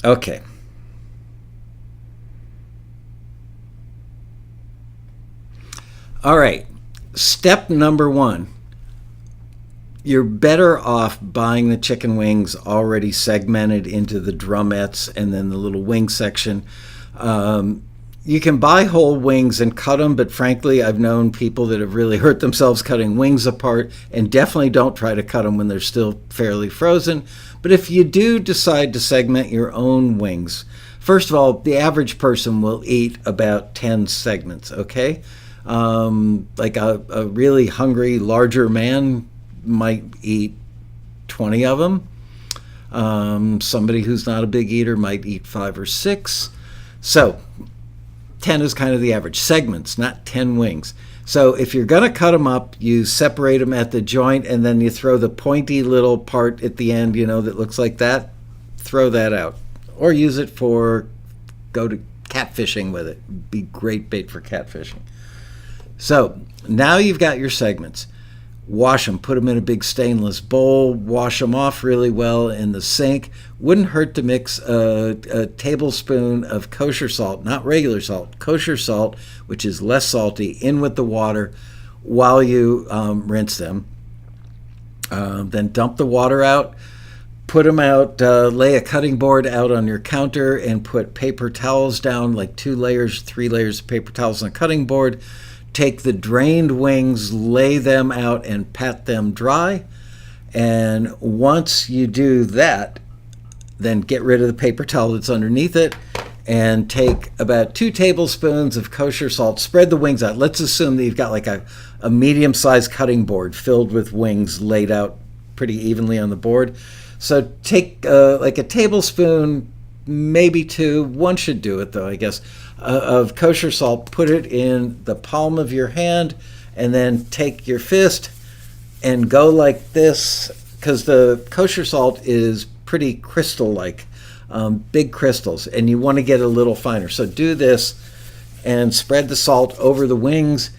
Okay. All right. Step number 1. You're better off buying the chicken wings already segmented into the drumettes and then the little wing section. You can buy whole wings and cut them, but frankly, I've known people that have really hurt themselves cutting wings apart, and definitely don't try to cut them when they're still fairly frozen. But if you do decide to segment your own wings, first of all, the average person will eat about 10 segments, okay? Like a really hungry, larger man might eat 20 of them. Somebody who's not a big eater might eat 5 or 6. So 10 is kind of the average. Segments, not 10 wings. So if you're going to cut them up, you separate them at the joint, and then you throw the pointy little part at the end, that looks like that. Throw that out. Or use it go to catfishing with it. Be great bait for catfishing. So now you've got your segments. Wash them. Put them in a big stainless bowl. Wash them off really well in the sink. Wouldn't hurt to mix a tablespoon of kosher salt, not regular salt, kosher salt, which is less salty, in with the water while you rinse them. Then dump the water out. Put them out, lay a cutting board out on your counter and put paper towels down, like 2 layers, 3 layers of paper towels on a cutting board. Take the drained wings, lay them out and pat them dry. And once you do that, then get rid of the paper towel that's underneath it and take about 2 tablespoons of kosher salt. Spread the wings out. Let's assume that you've got like a medium-sized cutting board filled with wings laid out pretty evenly on the board. So take like a tablespoon, maybe 2, 1 should do it though, I guess, of kosher salt. Put it in the palm of your hand and then take your fist and go like this, because the kosher salt is pretty crystal-like, big crystals, and you want to get a little finer. So do this and spread the salt over the wings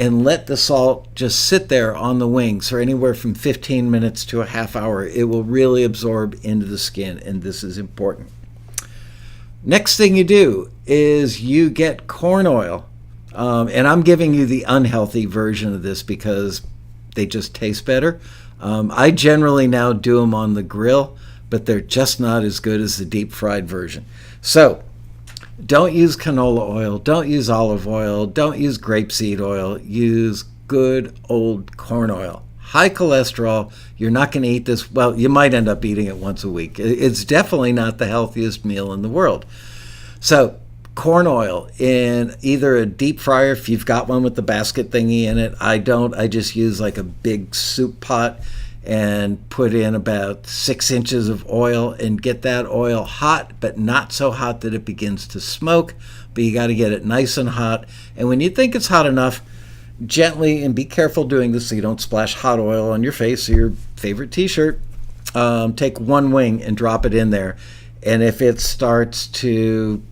and let the salt just sit there on the wings for anywhere from 15 minutes to a half hour. It will really absorb into the skin, and this is important. Next thing you do is you get corn oil, and I'm giving you the unhealthy version of this because they just taste better. I generally now do them on the grill, but they're just not as good as the deep fried version. So don't use canola oil, don't use olive oil, don't use grapeseed oil. Use good old corn oil. High cholesterol. You're not going to eat this. Well, you might end up eating it once a week. It's definitely not the healthiest meal in the world. So corn oil in either a deep fryer, if you've got one with the basket thingy in it. I don't. I just use like a big soup pot and put in about 6 inches of oil and get that oil hot, but not so hot that it begins to smoke. But you got to get it nice and hot. And when you think it's hot enough, gently, and be careful doing this so you don't splash hot oil on your face or your favorite t-shirt, take 1 wing and drop it in there. And if it starts to,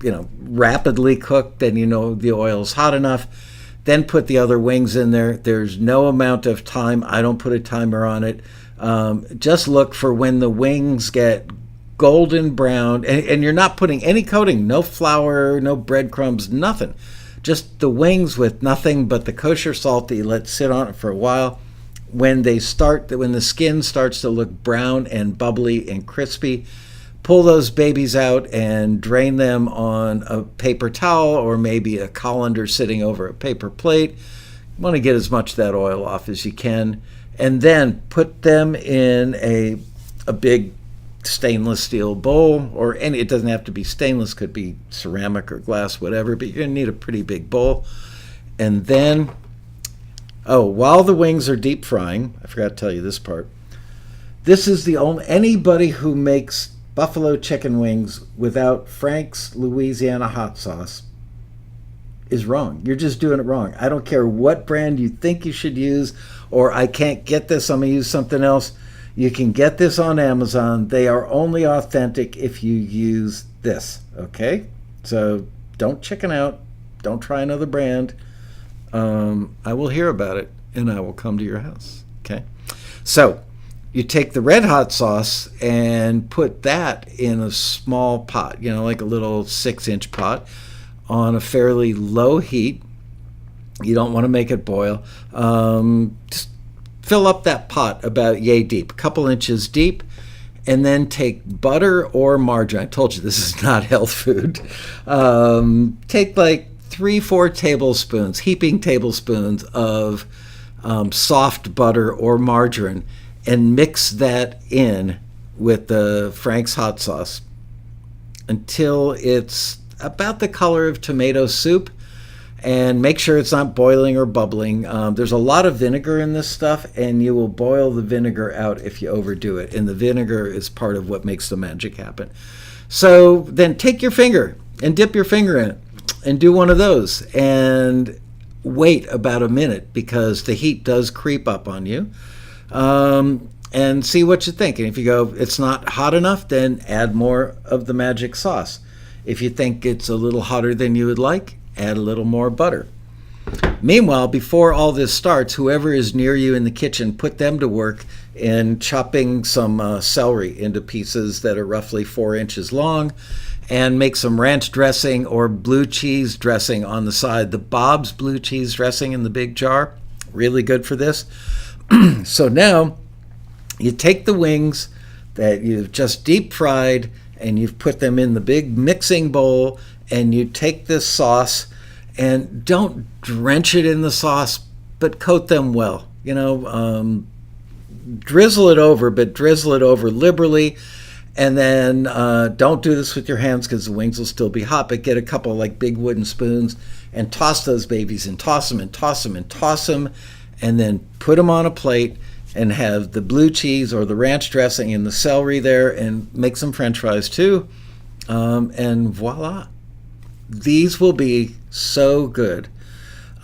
rapidly cook, then the oil is hot enough. Then put the other wings in there. There's no amount of time. I don't put a timer on it. Just look for when the wings get golden brown, and you're not putting any coating, no flour, no breadcrumbs, nothing. Just the wings with nothing but the kosher salt that you let sit on it for a while. When the skin starts to look brown and bubbly and crispy, pull those babies out and drain them on a paper towel or maybe a colander sitting over a paper plate. You want to get as much of that oil off as you can. And then put them in a big stainless steel bowl, or it doesn't have to be stainless, could be ceramic or glass, whatever, but you're going to need a pretty big bowl. And then, while the wings are deep frying, I forgot to tell you this part. This is the only, anybody who makes buffalo chicken wings without Frank's Louisiana hot sauce is wrong. You're just doing it wrong. I don't care what brand you think you should use, or I can't get this, I'm going to use something else. You can get this on Amazon. They are only authentic if you use this, okay? So don't chicken out. Don't try another brand. I will hear about it, and I will come to your house, okay? So you take the red hot sauce and put that in a small pot, like a little 6-inch pot on a fairly low heat. You don't want to make it boil. Just fill up that pot about yay deep, a couple inches deep, and then take butter or margarine. I told you this is not health food. Take like 3-4 tablespoons, heaping tablespoons of soft butter or margarine, and mix that in with the Frank's hot sauce until it's about the color of tomato soup. And make sure it's not boiling or bubbling. There's a lot of vinegar in this stuff, and you will boil the vinegar out if you overdo it. And the vinegar is part of what makes the magic happen. So then take your finger and dip your finger in it and do one of those. And wait about a minute because the heat does creep up on you. And see what you think. And if you go, it's not hot enough, then add more of the magic sauce. If you think it's a little hotter than you would like, add a little more butter. Meanwhile, before all this starts, whoever is near you in the kitchen, put them to work in chopping some celery into pieces that are roughly 4 inches long, and make some ranch dressing or blue cheese dressing on the side. The Bob's blue cheese dressing in the big jar, really good for this. So now you take the wings that you've just deep fried and you've put them in the big mixing bowl, and you take this sauce and don't drench it in the sauce, but coat them well. Drizzle it over, but drizzle it over liberally. And then don't do this with your hands because the wings will still be hot, but get a couple like big wooden spoons and toss those babies and toss them and toss them and toss them, and then put them on a plate and have the blue cheese or the ranch dressing and the celery there, and make some French fries too. And voila. These will be so good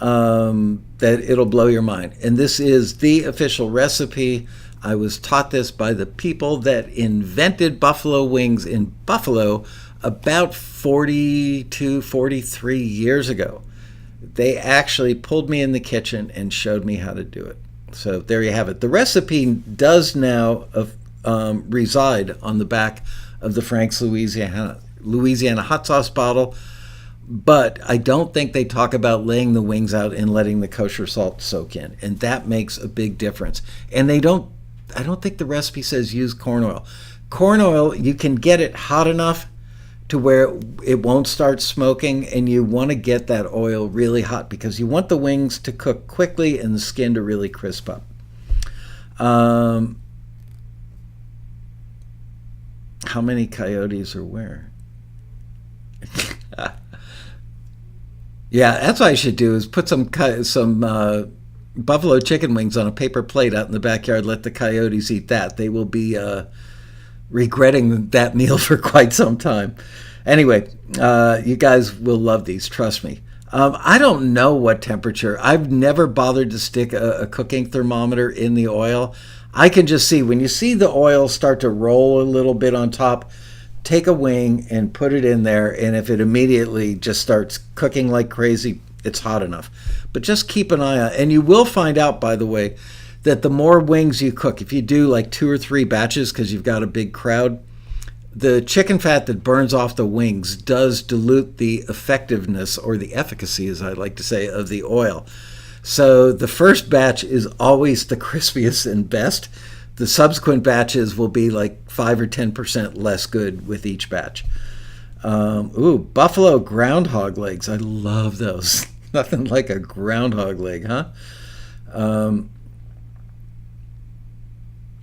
that it'll blow your mind. And this is the official recipe. I was taught this by the people that invented buffalo wings in Buffalo about 43 years ago. They actually pulled me in the kitchen and showed me how to do it. So there you have it. The recipe does now reside on the back of the Frank's Louisiana hot sauce bottle, but I don't think they talk about laying the wings out and letting the kosher salt soak in, and that makes a big difference. And I don't think the recipe says use corn oil. Corn oil, you can get it hot enough to where it won't start smoking, and you want to get that oil really hot because you want the wings to cook quickly and the skin to really crisp up. How many coyotes are where? Yeah, that's what I should do, is put some buffalo chicken wings on a paper plate out in the backyard, let the coyotes eat that. They will be regretting that meal for quite some time. Anyway, you guys will love these, trust me. I don't know what temperature. I've never bothered to stick a cooking thermometer in the oil. I can just see, when you see the oil start to roll a little bit on top, take a wing and put it in there, and if it immediately just starts cooking like crazy, it's hot enough. But just keep an eye on it. And you will find out, by the way, that the more wings you cook, if you do like 2 or 3 batches because you've got a big crowd, the chicken fat that burns off the wings does dilute the effectiveness, or the efficacy, as I like to say, of the oil. So the first batch is always the crispiest and best. The subsequent batches will be like 5 or 10% less good with each batch. Buffalo groundhog legs. I love those. Nothing like a groundhog leg, huh?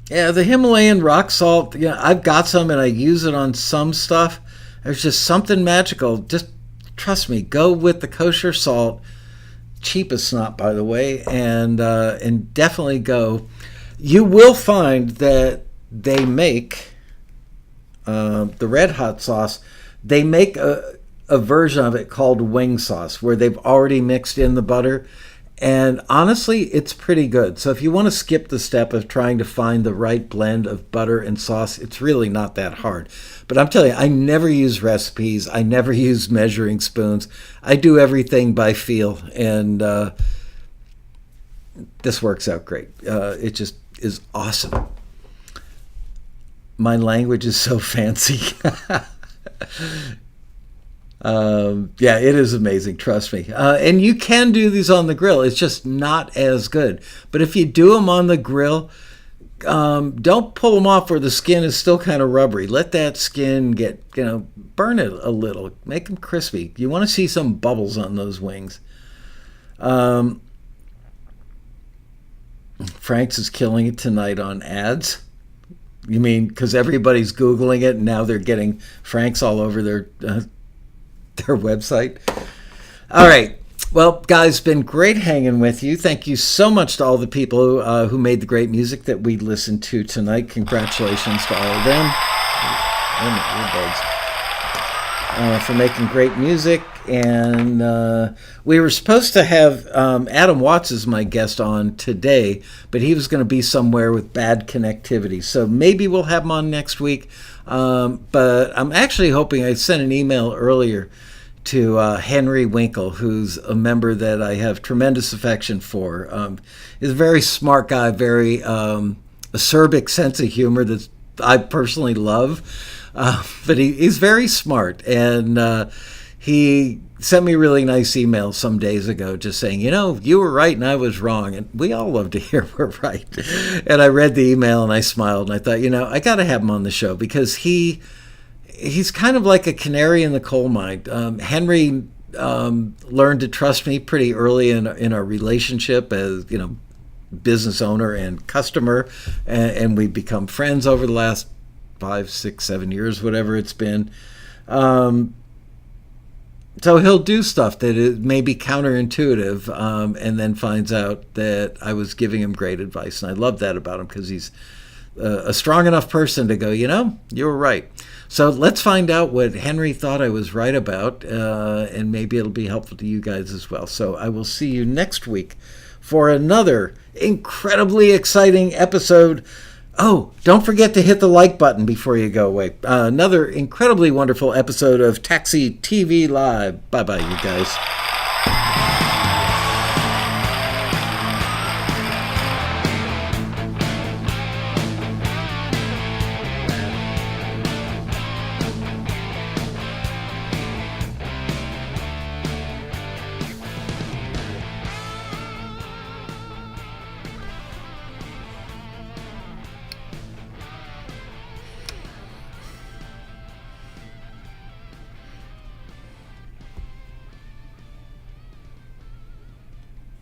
Yeah, the Himalayan rock salt, I've got some and I use it on some stuff. There's just something magical. Just trust me, go with the kosher salt, cheap as snot, by the way, and definitely go. You will find that they make the red hot sauce. They make a version of it called wing sauce, where they've already mixed in the butter. And honestly, it's pretty good. So if you want to skip the step of trying to find the right blend of butter and sauce, it's really not that hard. But I'm telling you, I never use recipes. I never use measuring spoons. I do everything by feel. And this works out great. It just is awesome. My language is so fancy. Yeah, it is amazing, trust me. And you can do these on the grill. It's just not as good. But if you do them on the grill, don't pull them off where the skin is still kind of rubbery. Let that skin get, burn it a little. Make them crispy. You want to see some bubbles on those wings. Frank's is killing it tonight on ads. You mean because everybody's Googling it and now they're getting Frank's all over their website? All right. Well, guys, been great hanging with you. Thank you so much to all the people who made the great music that we listened to tonight. Congratulations to all of them. Oh, my earbuds. for making great music. And we were supposed to have Adam Watts as my guest on today, but he was going to be somewhere with bad connectivity. So maybe we'll have him on next week. But I'm actually hoping, I sent an email earlier to Henry Winkle, who's a member that I have tremendous affection for. He's a very smart guy, very acerbic sense of humor that I personally love. But he's very smart, and he sent me a really nice email some days ago just saying, you were right and I was wrong. And we all love to hear we're right. And I read the email and I smiled and I thought, I got to have him on the show because he's kind of like a canary in the coal mine. Henry learned to trust me pretty early in our relationship as, business owner and customer. And we've become friends over the last 5, 6, 7 years, whatever it's been. So he'll do stuff that is maybe counterintuitive, and then finds out that I was giving him great advice. And I love that about him because he's a strong enough person to go, you were right. So let's find out what Henry thought I was right about, and maybe it'll be helpful to you guys as well. So I will see you next week for another incredibly exciting episode. Oh, don't forget to hit the like button before you go away. Another incredibly wonderful episode of TAXITV Live. Bye-bye, you guys.